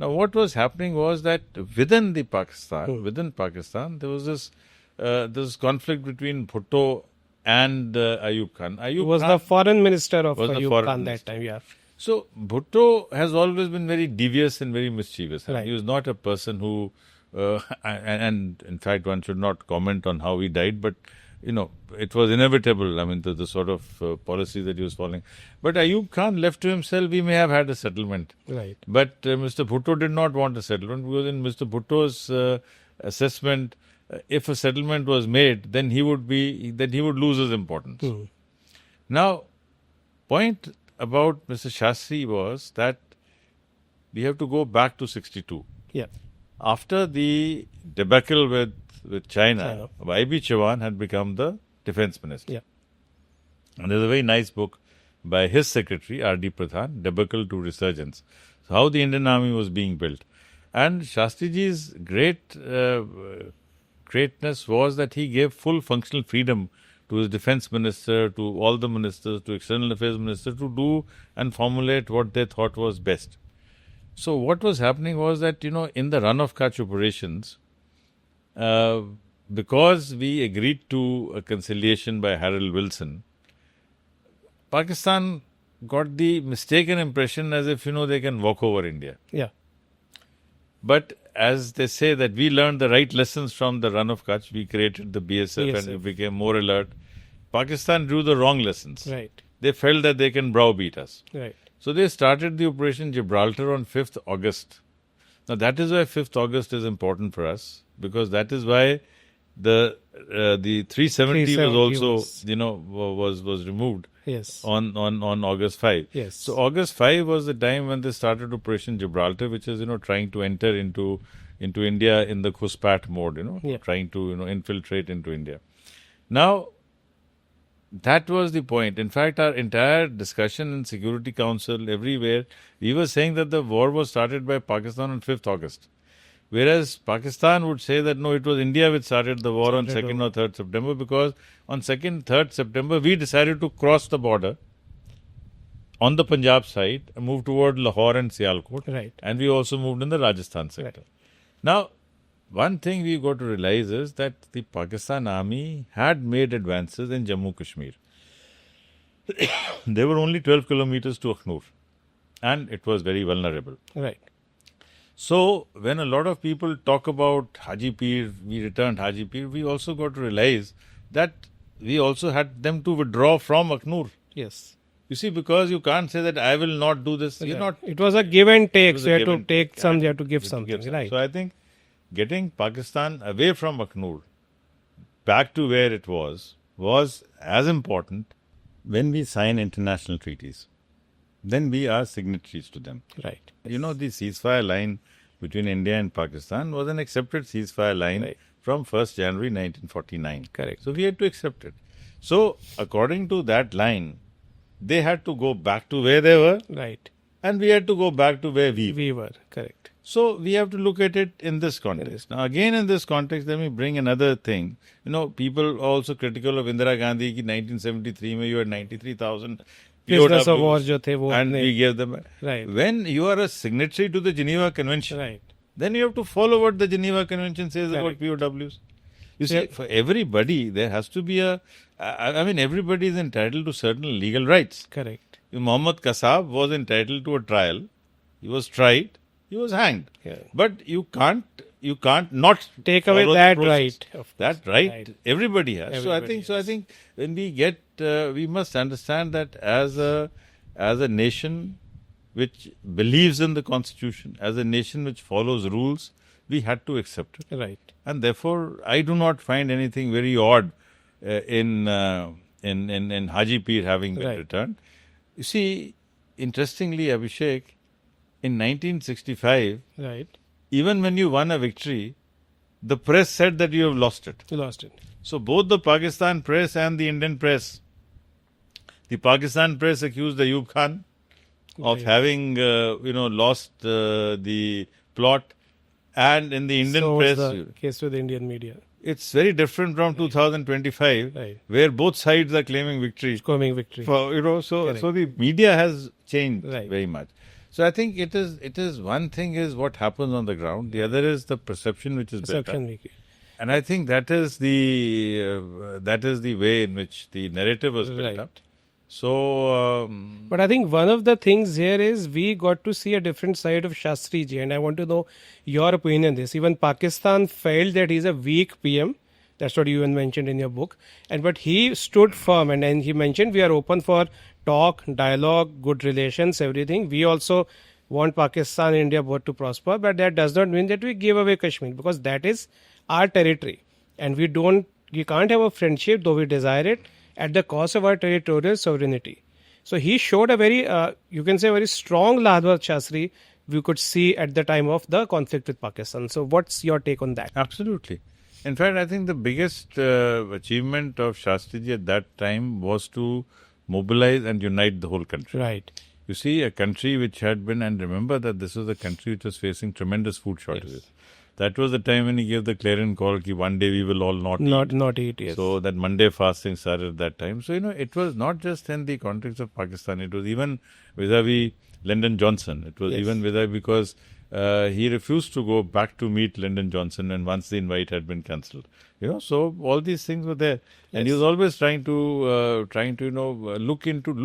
Now, what was happening was that within Pakistan, there was this conflict between Bhutto and Ayub Khan. He was the foreign minister of Was the Ayub foreign Khan minister. that time. Yeah. So, Bhutto has always been very devious and very mischievous. Right. He was not a person who, and in fact, one should not comment on how he died, but, it was inevitable. I mean, the sort of policy that he was following. But Ayub Khan, left to himself, he may have had a settlement. Right. But Mr. Bhutto did not want a settlement because in Mr. Bhutto's assessment, if a settlement was made, then he would lose his importance. Now, point about Mr. Shastri was that we have to go back to 62. Yeah. After the debacle with China, Y.B. Chauhan had become the defense minister. Yeah. And there's a very nice book by his secretary, R.D. Pradhan, Debacle to Resurgence. So how the Indian Army was being built. And Shastriji's greatness was that he gave full functional freedom to his defense minister, to all the ministers, to external affairs minister to do and formulate what they thought was best. So what was happening was that, in the run of Kutch operations, because we agreed to a conciliation by Harold Wilson, Pakistan got the mistaken impression as if, they can walk over India. Yeah. But as they say that we learned the right lessons from the run of Kutch, we created the BSF and we became more alert. Pakistan drew the wrong lessons. Right. They felt that they can browbeat us. Right. So they started the Operation Gibraltar on 5th August. Now that is why 5th August is important for us, because that is why the 370 was also was removed. Yes. On August 5. Yes. So August 5 was the time when they started Operation Gibraltar, which is trying to enter into India in the Ghuspat mode, trying to infiltrate into India. Now that was the point. In fact, our entire discussion in Security Council everywhere, we were saying that the war was started by Pakistan on 5th August. Whereas Pakistan would say that no, it was India which started the war on 2nd or 3rd September, because on 2nd, 3rd September, we decided to cross the border on the Punjab side and move toward Lahore and Sialkot. Right. And we also moved in the Rajasthan sector. Right. Now, one thing we've got to realize is that the Pakistan army had made advances in Jammu Kashmir. They were only 12 kilometers to Akhnur, and it was very vulnerable. Right. So, when a lot of people talk about Haji Pir, we returned Haji Pir, we also got to realize that we also had them to withdraw from Akhnur. Yes. You see, because you can't say that I will not do this. You're not. It was a give and take. was So a you give have to and take take, some, yeah. you have to give to something. give some. Right. So, I think getting Pakistan away from Akhnur back to where it was as important. When we sign international treaties, then we are signatories to them. Right. The ceasefire line between India and Pakistan was an accepted ceasefire line from 1st January 1949. Correct. So we had to accept it. So according to that line, they had to go back to where they were, Right. and we had to go back to where we were. We were. Correct. So we have to look at it in this context. Now again in this context, let me bring another thing. People are also critical of Indira Gandhi ki 1973 mein you had 93,000 Prisoners of POWs, war jo the, wo and apne- we gave them. Right. When you are a signatory to the Geneva Convention, Right. then you have to follow what the Geneva Convention says Correct. about POWs. You see, for everybody, there has to be everybody is entitled to certain legal rights. Correct. Muhammad Kasab was entitled to a trial. He was tried. He was hanged. Yeah. But you can't you can't not Take away follow the that process. right. Of course. That right, Right. everybody has. Everybody So I think when we get, we must understand that as a nation which believes in the Constitution, as a nation which follows rules, we had to accept it. Right. And therefore, I do not find anything very odd in Haji Pir having been Right. returned. You see, interestingly, Abhishek, in 1965, Right. even when you won a victory, the press said that you have lost it. You lost it. So both the Pakistan press and the Indian press, the Pakistan press accused Ayub Khan of Right. having, lost the plot, and in the Indian so was press, the case with the Indian media. it's very different from 2025, Right. where both sides are claiming victory. Coming victory. So the media has changed Right. very much. So I think it is one thing is what happens on the ground, the other is the perception which is built up. Perception making. And I think that is the way in which the narrative was built Right. up. So But I think one of the things here is we got to see a different side of Shastri ji, and I want to know your opinion on this. Even Pakistan felt that he's a weak PM. That's what you even mentioned in your book. But he stood firm, and then he mentioned we are open for talk, dialogue, good relations, everything. We also want Pakistan and India both to prosper, but that does not mean that we give away Kashmir, because that is our territory, and we can't have a friendship, though we desire it, at the cost of our territorial sovereignty. So he showed a very, you can say, very strong Lal Bahadur Shastri we could see at the time of the conflict with Pakistan. So what's your take on that? absolutely. In fact, I think the biggest achievement of Shastriji at that time was to mobilize and unite the whole country. Right. You see, a country which had been, and remember that this was a country which was facing tremendous food shortages. That was the time when he gave the clarion call that one day we will all not eat. Not eat, yes. So that Monday fasting started at that time. So, it was not just in the context of Pakistan, it was even vis-a-vis Lyndon Johnson. It was Yes. even vis-a-vis because he refused to go back to meet Lyndon Johnson, and once the invite had been cancelled. So all these things were there. And he was always trying to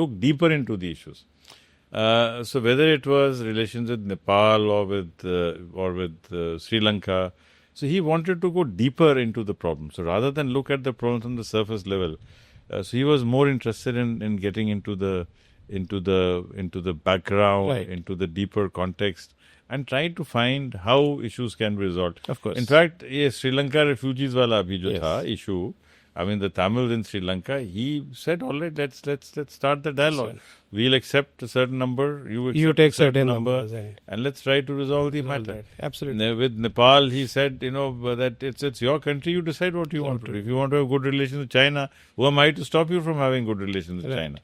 look deeper into the issues. So whether it was relations with Nepal or with Sri Lanka, so he wanted to go deeper into the problem. So rather than look at the problems on the surface level, so he was more interested in getting into the background, Right. into the deeper context, and trying to find how issues can be resolved. Of course. In fact, Sri Lanka refugees wala bhi jo Yes. tha issue. I mean, the Tamils in Sri Lanka, he said, all right, let's start the dialogue. We'll accept a certain number, you accept You take a certain certain number, numbers and let's try to resolve the matter. Right. Absolutely. With Nepal, he said, that it's your country, you decide what you want to do. If you want to have good relations with China, who am I to stop you from having good relations with Right.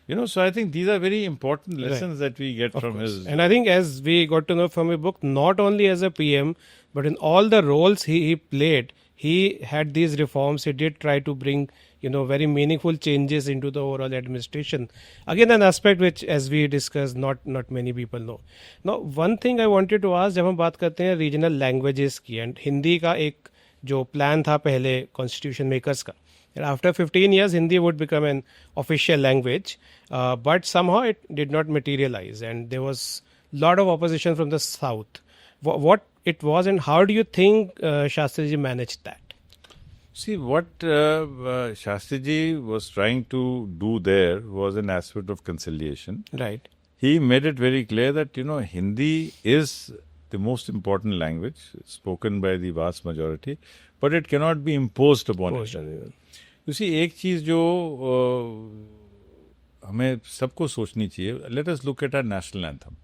China? So I think these are very important lessons that we get from his... And I think as we got to know from your book, not only as a PM, but in all the roles he played, he had these reforms. He did try to bring, very meaningful changes into the overall administration. Again, an aspect which, as we discussed, not many people know. Now, one thing I wanted to ask, जब हम बात करते हैं regional languages की, and Hindi का एक जो plan था पहले constitution makers का, and after 15 years, Hindi would become an official language, but somehow it did not materialize, and there was a lot of opposition from the south. What it was, and how do you think Shastriji managed that? See, what Shastriji was trying to do there was an aspect of conciliation. Right. He made it very clear that, Hindi is the most important language spoken by the vast majority, but it cannot be imposed upon it. You see, एक चीज जो हमें सबको सोचनी चाहिए, let us look at our national anthem.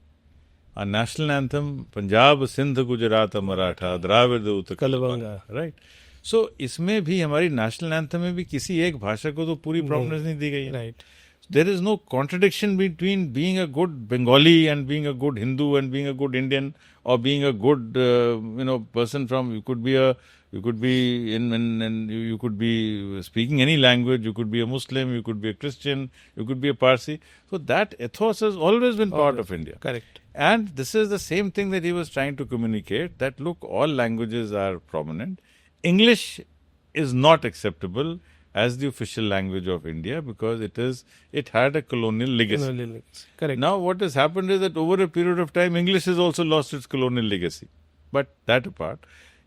Our national anthem, Punjab, Sindh, Gujarat, Maratha, Dravid, Uttar Kalabanga. Right. So इसमें भी हमारी national anthem में भी किसी एक भाषा को तो पूरी prominence नहीं दी गई है. Right. There is no contradiction between being a good Bengali and being a good Hindu and being a good Indian, or being a good person from, you could be speaking any language, you could be a Muslim, you could be a Christian, you could be a Parsi. So that ethos has always been part of India. Correct. And this is the same thing that he was trying to communicate, that look, all languages are prominent. English is not acceptable as the official language of India because it had a colonial legacy. Correct. Now what has happened is that over a period of time, English has also lost its colonial legacy. But that apart,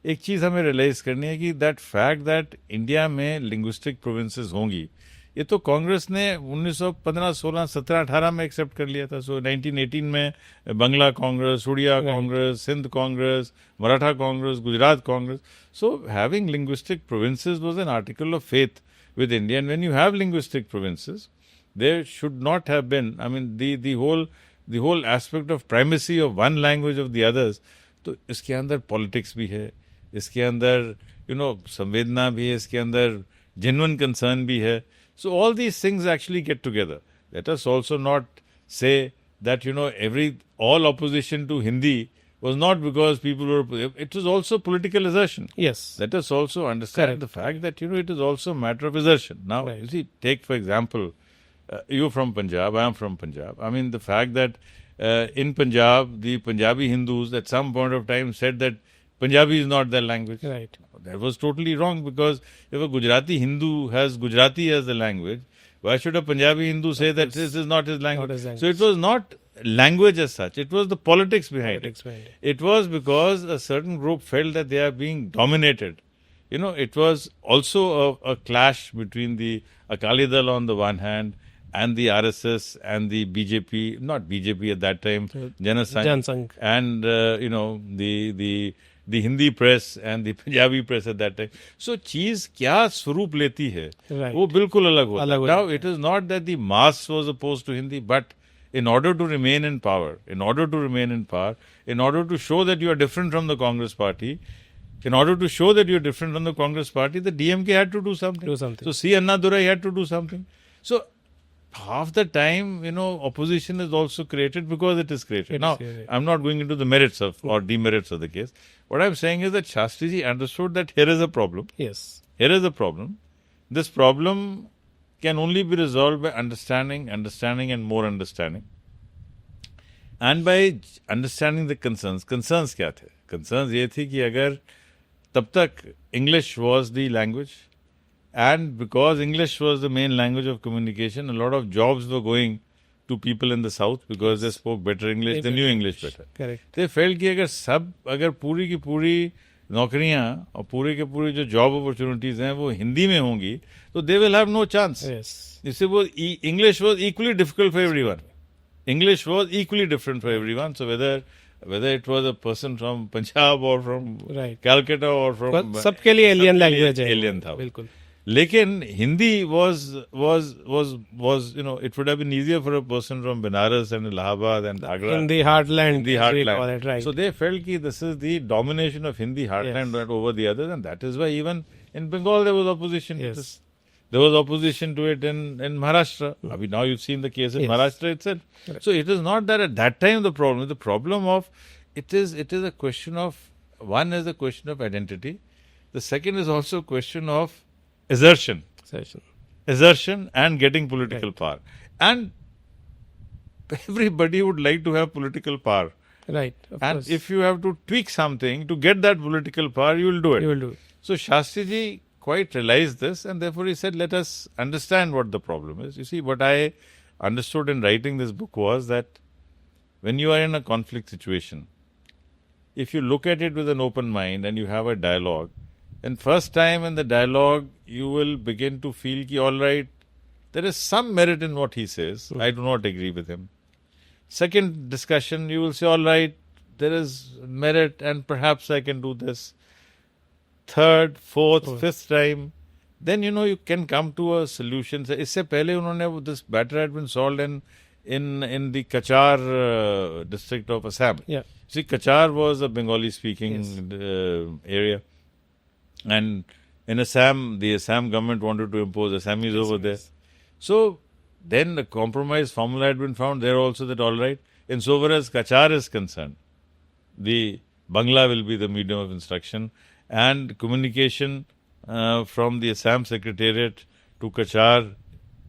एक चीज़ हमें realise करनी है कि that fact that India में linguistic provinces होंगी, ये तो कांग्रेस ने 1915, 16, 17, 18 में एक्सेप्ट कर लिया था. सो 1918 में Bangla Congress, Oriya Congress, Sindh Congress, Maratha Congress, Gujarat Congress. So having linguistic provinces was an article of faith with India. And when you have linguistic provinces, there should not have been, I mean, the whole aspect of primacy of one language of the others. तो इसके अंदर politics भी है, इसके अंदर संवेदना भी है, इसके अंदर genuine concern भी है. So all these things actually get together. Let us also not say that all opposition to Hindi was not because people were. It was also political assertion. Yes. Let us also understand the fact that it is also a matter of assertion. Now, you see, take for example, you're from Punjab, I am from Punjab. I mean, the fact that in Punjab, the Punjabi Hindus at some point of time said that Punjabi is not their language. Right. That was totally wrong, because if a Gujarati Hindu has Gujarati as the language, why should a Punjabi Hindu say that this is not his language? Not his language. So it was not language as such, it was the politics behind it. It was because a certain group felt that they are being dominated. It was also a clash between the Akali Dal on the one hand and the RSS and the BJP, not BJP at that time, Janasangh, and the Hindi press and the Punjabi press at that time. So चीज क्या स्वरूप लेती है, वो बिल्कुल अलग होता है. Now it is not that the mass was opposed to Hindi, but in order to remain in power, in order to show that you are different from the Congress party, the DMK had to do something. So C. Annadurai had to do something. So half the time, opposition is also created because it is created. I'm not going into the merits of or demerits of the case. What I'm saying is that Shastriji understood that here is a problem. Yes. Here is a problem. This problem can only be resolved by understanding, and more understanding. And by understanding the concerns. Concerns क्या थे? Concerns ये थी कि अगर तब तक English was the language, and because English was the main language of communication, a lot of jobs were going to people in the south because they spoke better English, they knew English better. Correct. They felt कि अगर पूरी की पूरी नौकरियां और पूरी के पूरी जो जॉब अपॉर्चुनिटीज हैं वो हिंदी में होंगी, तो they will have no chance. Yes. इससे वो English was equally difficult for everyone. English was equally different for everyone. So whether it was a person from Punjab or from Calcutta or from सबके लिए alien language है. Alien था. बिल्कुल. लेकिन Hindi was it would have been easier for a person from Benares and Allahabad and Agra. In the heartland. Right. So they felt that this is the domination of Hindi heartland over the others, and that is why even in Bengal there was opposition. Yes. There was opposition to it in Maharashtra. I mean, now you've seen the case in Maharashtra itself. Right. So it is not that at that time the problem of it is a question of, one is a question of identity. The second is also a question of assertion and getting political power. And everybody would like to have political power. Right. And if you have to tweak something to get that political power, you will do it. So Shastriji quite realized this, and therefore he said, let us understand what the problem is. You see, what I understood in writing this book was that when you are in a conflict situation, if you look at it with an open mind and you have a dialogue, and first time in the dialogue, you will begin to feel ki, all right, there is some merit in what he says. I do not agree with him. Second discussion, you will say, all right, there is merit and perhaps I can do this. Third, fourth, fifth time, then you can come to a solution. इससे पहले उन्होंने this matter had been solved in the Kachar district of Assam. Yeah. See, Kachar was a Bengali-speaking area. And in Assam, the Assam government wanted to impose Assamese over there. So then the compromise formula had been found there also, that all right, insofar as Kachar is concerned, the Bangla will be the medium of instruction, and communication from the Assam Secretariat to Kachar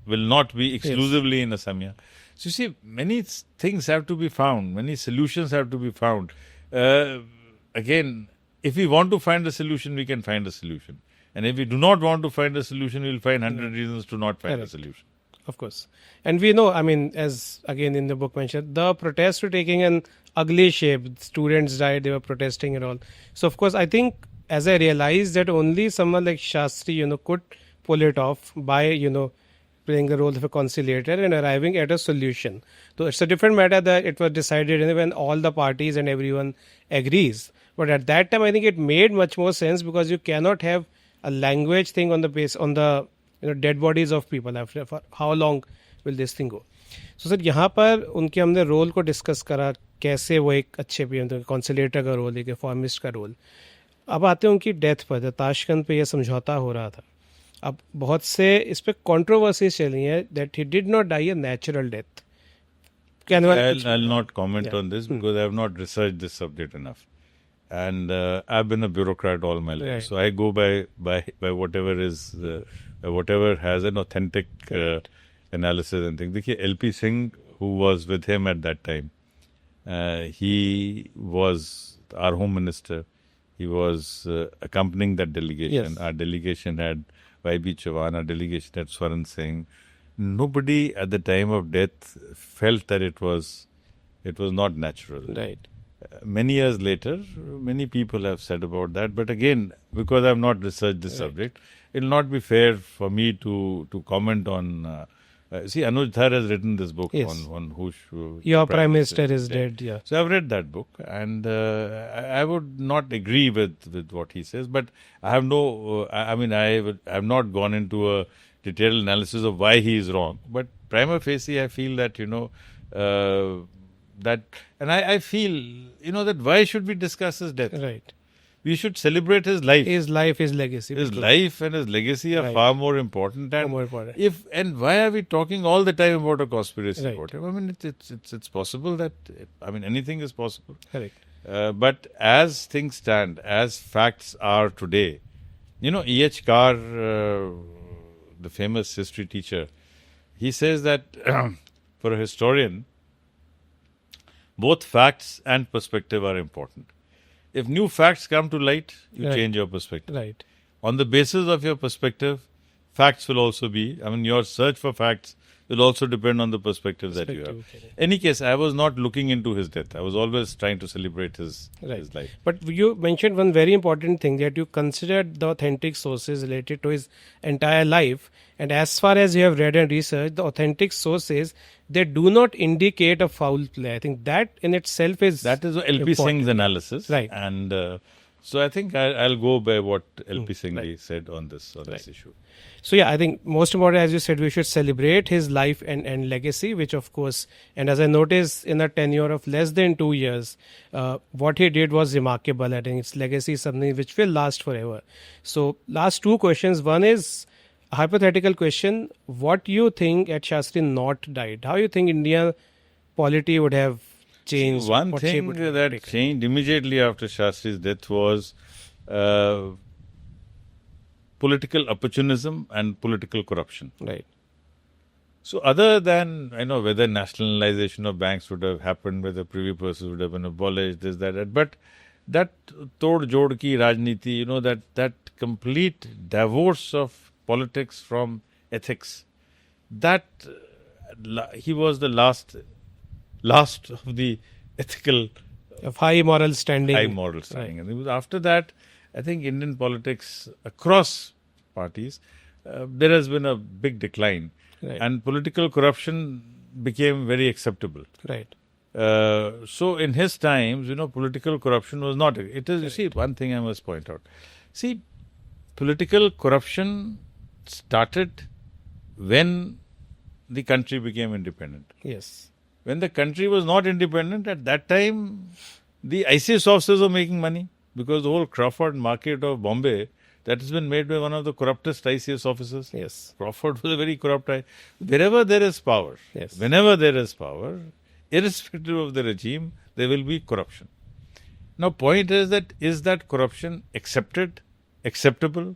will not be exclusively in Assamia. So you see, many things have to be found, many solutions have to be found. Again, if we want to find a solution, we can find a solution. And if we do not want to find a solution, we will find 100 reasons to not find a solution. Of course. And we know, I mean, as again in the book mentioned, the protests were taking an ugly shape. Students died, they were protesting and all. So, of course, I think as I realized that only someone like Shastri, could pull it off by, playing the role of a conciliator and arriving at a solution. So it's a different matter that it was decided when all the parties and everyone agrees. But at that time, I think it made much more sense because you cannot have a language thing on the base on the dead bodies of people. After for how long will this thing go? So sir यहाँ पर उनके हमने role को discuss करा कैसे वो एक अच्छे कॉन्सिलेटर का रोल एक रिफॉर्मिस्ट का रोल. अब आते हैं उनकी डेथ पर. ताशकंद पे यह समझौता हो रहा था. अब बहुत से इस पे कंट्रोवर्सीज चली हैं that he did not die a natural death. I'll not comment on this because I have not researched this subject enough. And I've been a bureaucrat all my life. Right. So I go by whatever is, whatever has an authentic analysis and things. देखिए, LP Singh, who was with him at that time, he was our home minister. He was accompanying that delegation. Yes. Our delegation had YB Chavan, our delegation had Swaran Singh. Nobody at the time of death felt that it was not natural. Right. Many years later, many people have said about that. But again, because I have not researched this subject, it will not be fair for me to comment on. See, Anuj Dhar has written this book Yes. on who Your Prime Minister is dead. Yeah. So I've read that book, and I would not agree with what he says. But I have no. I mean, I have not gone into a detailed analysis of why he is wrong. But prima facie, I feel that that, and I feel that why should we discuss his death? Right. We should celebrate his life. His life, his legacy. His life and his legacy are Right. far more important. And More important. and why are we talking all the time about a conspiracy Right. about him? I mean, it's possible that anything is possible. Correct. But as things stand, as facts are today, E.H. Carr, the famous history teacher, he says that for a historian, both facts and perspective are important. If new facts come to light, you Right. change your perspective. Right. On the basis of your perspective, facts will also be, your search for facts will also depend on the perspective that you have. Perspective, Any case, I was not looking into his death. I was always trying to celebrate his Right. life. But you mentioned one very important thing that you considered the authentic sources related to his entire life. And as far as you have read and researched, the authentic sources, they do not indicate a foul play. I think that in itself is That is LP important. Singh's analysis. Right. And so I think I'll go by what LP Singh said on this issue. So yeah, I think most important, as you said, we should celebrate his life and legacy, which of course, and as I noticed in a tenure of less than 2 years, what he did was remarkable. I think its legacy is something which will last forever. So last two questions. One is a hypothetical question. What do you think had Shastri not died? How you think Indian polity would have changed? One What shape thing would it that take? changed immediately after Shastri's death was political opportunism and political corruption. Right. So other than, whether nationalization of banks would have happened, whether privy purses would have been abolished, this, that, but that tod jod ki rajniti, that complete divorce of politics from ethics, that he was the last of the ethical Of high moral standing. high moral standing. And it was after that, I think Indian politics across parties, there has been a big decline. Right. And political corruption became very acceptable. Right. So in his times, political corruption was not. It is, you see, one thing I must point out. See, political corruption started when the country became independent. Yes. When the country was not independent, at that time, the ICS officers were making money because the whole Crawford market of Bombay, that has been made by one of the corruptest ICS officers. Yes. Crawford was a very corrupt guy. Wherever there is power, Yes. whenever there is power, irrespective of the regime, there will be corruption. Now, point is that corruption acceptable?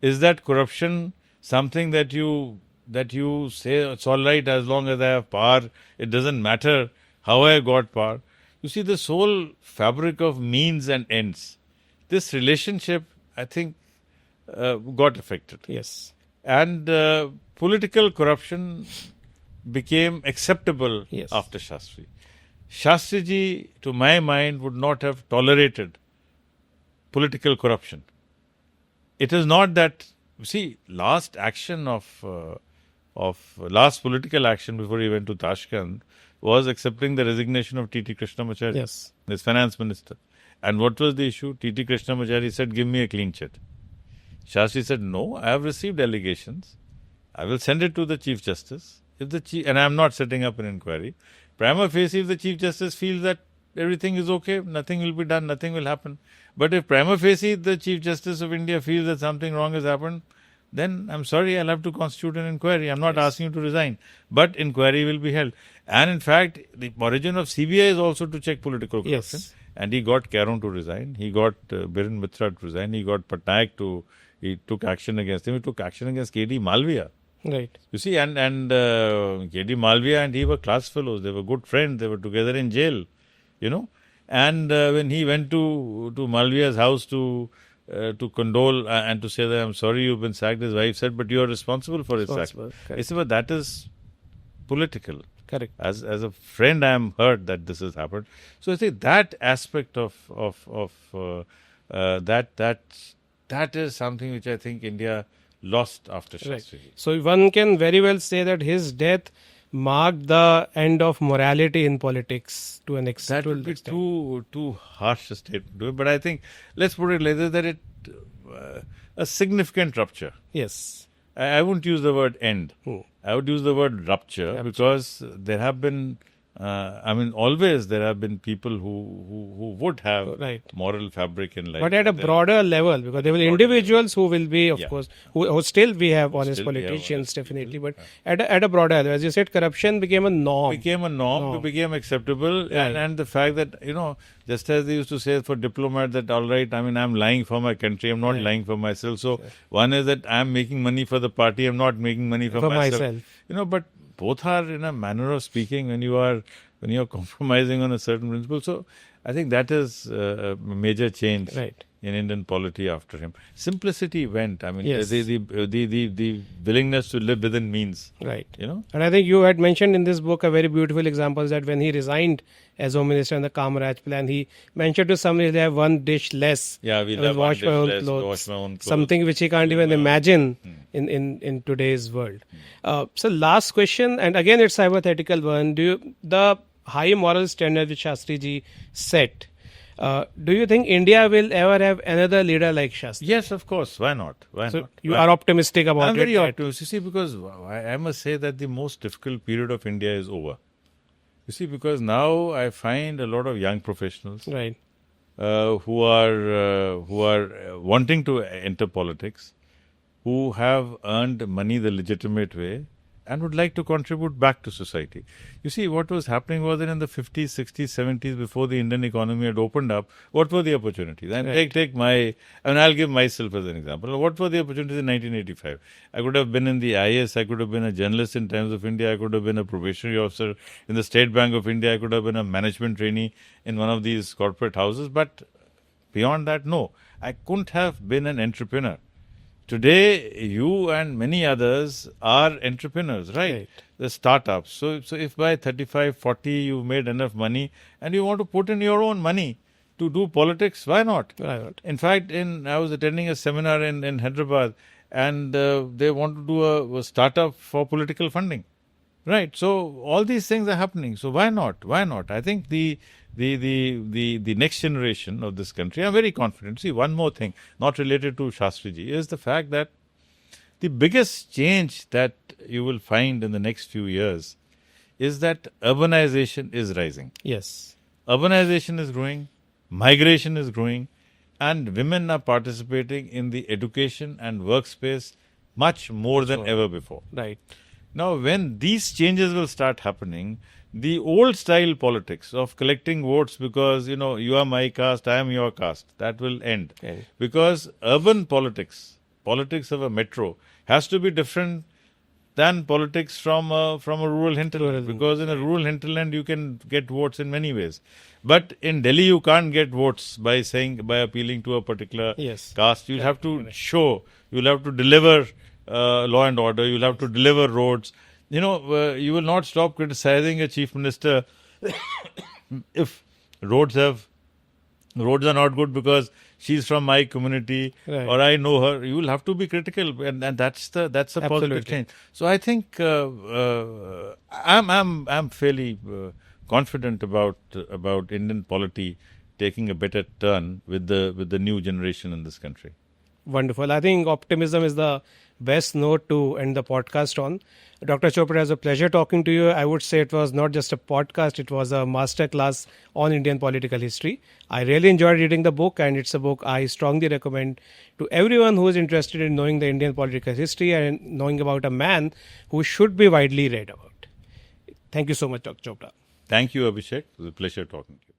Is that corruption something that you say it's all right as long as I have power? It doesn't matter how I got power. You see, this whole fabric of means and ends, this relationship, I think, got affected. Yes. And political corruption became acceptable Yes. after Shastri. Shastri ji, to my mind, would not have tolerated political corruption. It is not that, see, last political action before he went to Tashkent was accepting the resignation of T.T. Krishnamacharya, Yes. his finance minister. And what was the issue? T.T. Krishnamacharya said, give me a clean chit. Shastri said, no, I have received allegations. I will send it to the Chief Justice. And I am not setting up an inquiry. Prima facie, if the Chief Justice feels that everything is okay, nothing will be done, nothing will happen. But if prima facie the Chief Justice of India feels that something wrong has happened, then I'm sorry, I'll have to constitute an inquiry. I'm not asking you to resign, but inquiry will be held. And in fact, the origin of CBI is also to check political corruption. Yes. And he got Karun to resign. He got Biren Mitra to resign. He got Patnaik he took action against him. He took action against K.D. Malviya. Right. You see, and K.D. Malviya and he were class fellows. They were good friends. They were together in jail, And when he went to Malviya's house to condole and to say that I'm sorry you've been sacked, his wife said, but you are responsible for his sack. He said, but that is political. Correct. As a friend, I am hurt that this has happened. So I think that aspect of that is something which I think India lost after Shastri. Right. So one can very well say that his death marked the end of morality in politics to an extent. That would be too harsh a statement, but I think let's put it like this: that a significant rupture. Yes. I wouldn't use the word end. I would use the word rupture because there have been, always there have been people who would have moral fabric in life. But at a broader level, because there will be individuals who will be, of course, who still we have honest politicians, definitely. But at a broader level, as you said, corruption became a norm. It became acceptable. Right. And the fact that, just as they used to say for diplomats that, all right, I'm lying for my country, I'm not lying for myself. So one is that I'm making money for the party, I'm not making money for myself. But both are in a manner of speaking when you're compromising on a certain principle. So I think that is a major change in Indian polity after him. Simplicity went. The willingness to live within means. Right. And I think you had mentioned in this book a very beautiful example that when he resigned as Home Minister in the Kamaraj plan, he mentioned to somebody they have one dish less. Yeah, we'll have wash my own clothes. Something which he can't even imagine in today's world. So last question, and again it's a hypothetical one. The high moral standard which Shastri ji set, do you think India will ever have another leader like Shastri? Yes, of course. Why not? You are optimistic about it? I'm very optimistic. You see, because I must say that the most difficult period of India is over. You see, because now I find a lot of young professionals who are wanting to enter politics, who have earned money the legitimate way, and would like to contribute back to society. You see, what was happening was that in the 50s, 60s, 70s, before the Indian economy had opened up, what were the opportunities? And I'll give myself as an example. What were the opportunities in 1985? I could have been in the IS, I could have been a journalist in Times of India, I could have been a probationary officer in the State Bank of India, I could have been a management trainee in one of these corporate houses, but beyond that, no. I couldn't have been an entrepreneur. Today, you and many others are entrepreneurs, right? The startups. So if by 35, 40 you've made enough money and you want to put in your own money to do politics, why not? In fact, I was attending a seminar in Hyderabad and they want to do a startup for political funding, right? So all these things are happening. So why not? Why not? I think the next generation of this country, I'm very confident. See, one more thing, not related to Shastri ji, is the fact that the biggest change that you will find in the next few years is that urbanization is rising. Yes. Urbanization is growing, migration is growing, and women are participating in the education and workspace much more than ever before. Right. Now, when these changes will start happening, the old style politics of collecting votes because, you are my caste, I am your caste, that will end. Because urban politics of a metro has to be different than politics from a rural hinterland. Because in a rural hinterland, you can get votes in many ways. But in Delhi, you can't get votes by appealing to a particular caste. You'll have to show, you'll have to deliver law and order, you'll have to deliver roads. You will not stop criticizing a chief minister if roads are not good because she's from my community, Right. or I know her. You will have to be critical, and that's a positive Absolutely. change. So I think I'm fairly confident about Indian polity taking a better turn with the new generation in this country. Wonderful. I think optimism is the best note to end the podcast on. Dr. Chopra, it was a pleasure talking to you. I would say it was not just a podcast, it was a masterclass on Indian political history. I really enjoyed reading the book, and it's a book I strongly recommend to everyone who is interested in knowing the Indian political history and knowing about a man who should be widely read about. Thank you so much, Dr. Chopra. Thank you, Abhishek. It was a pleasure talking to you.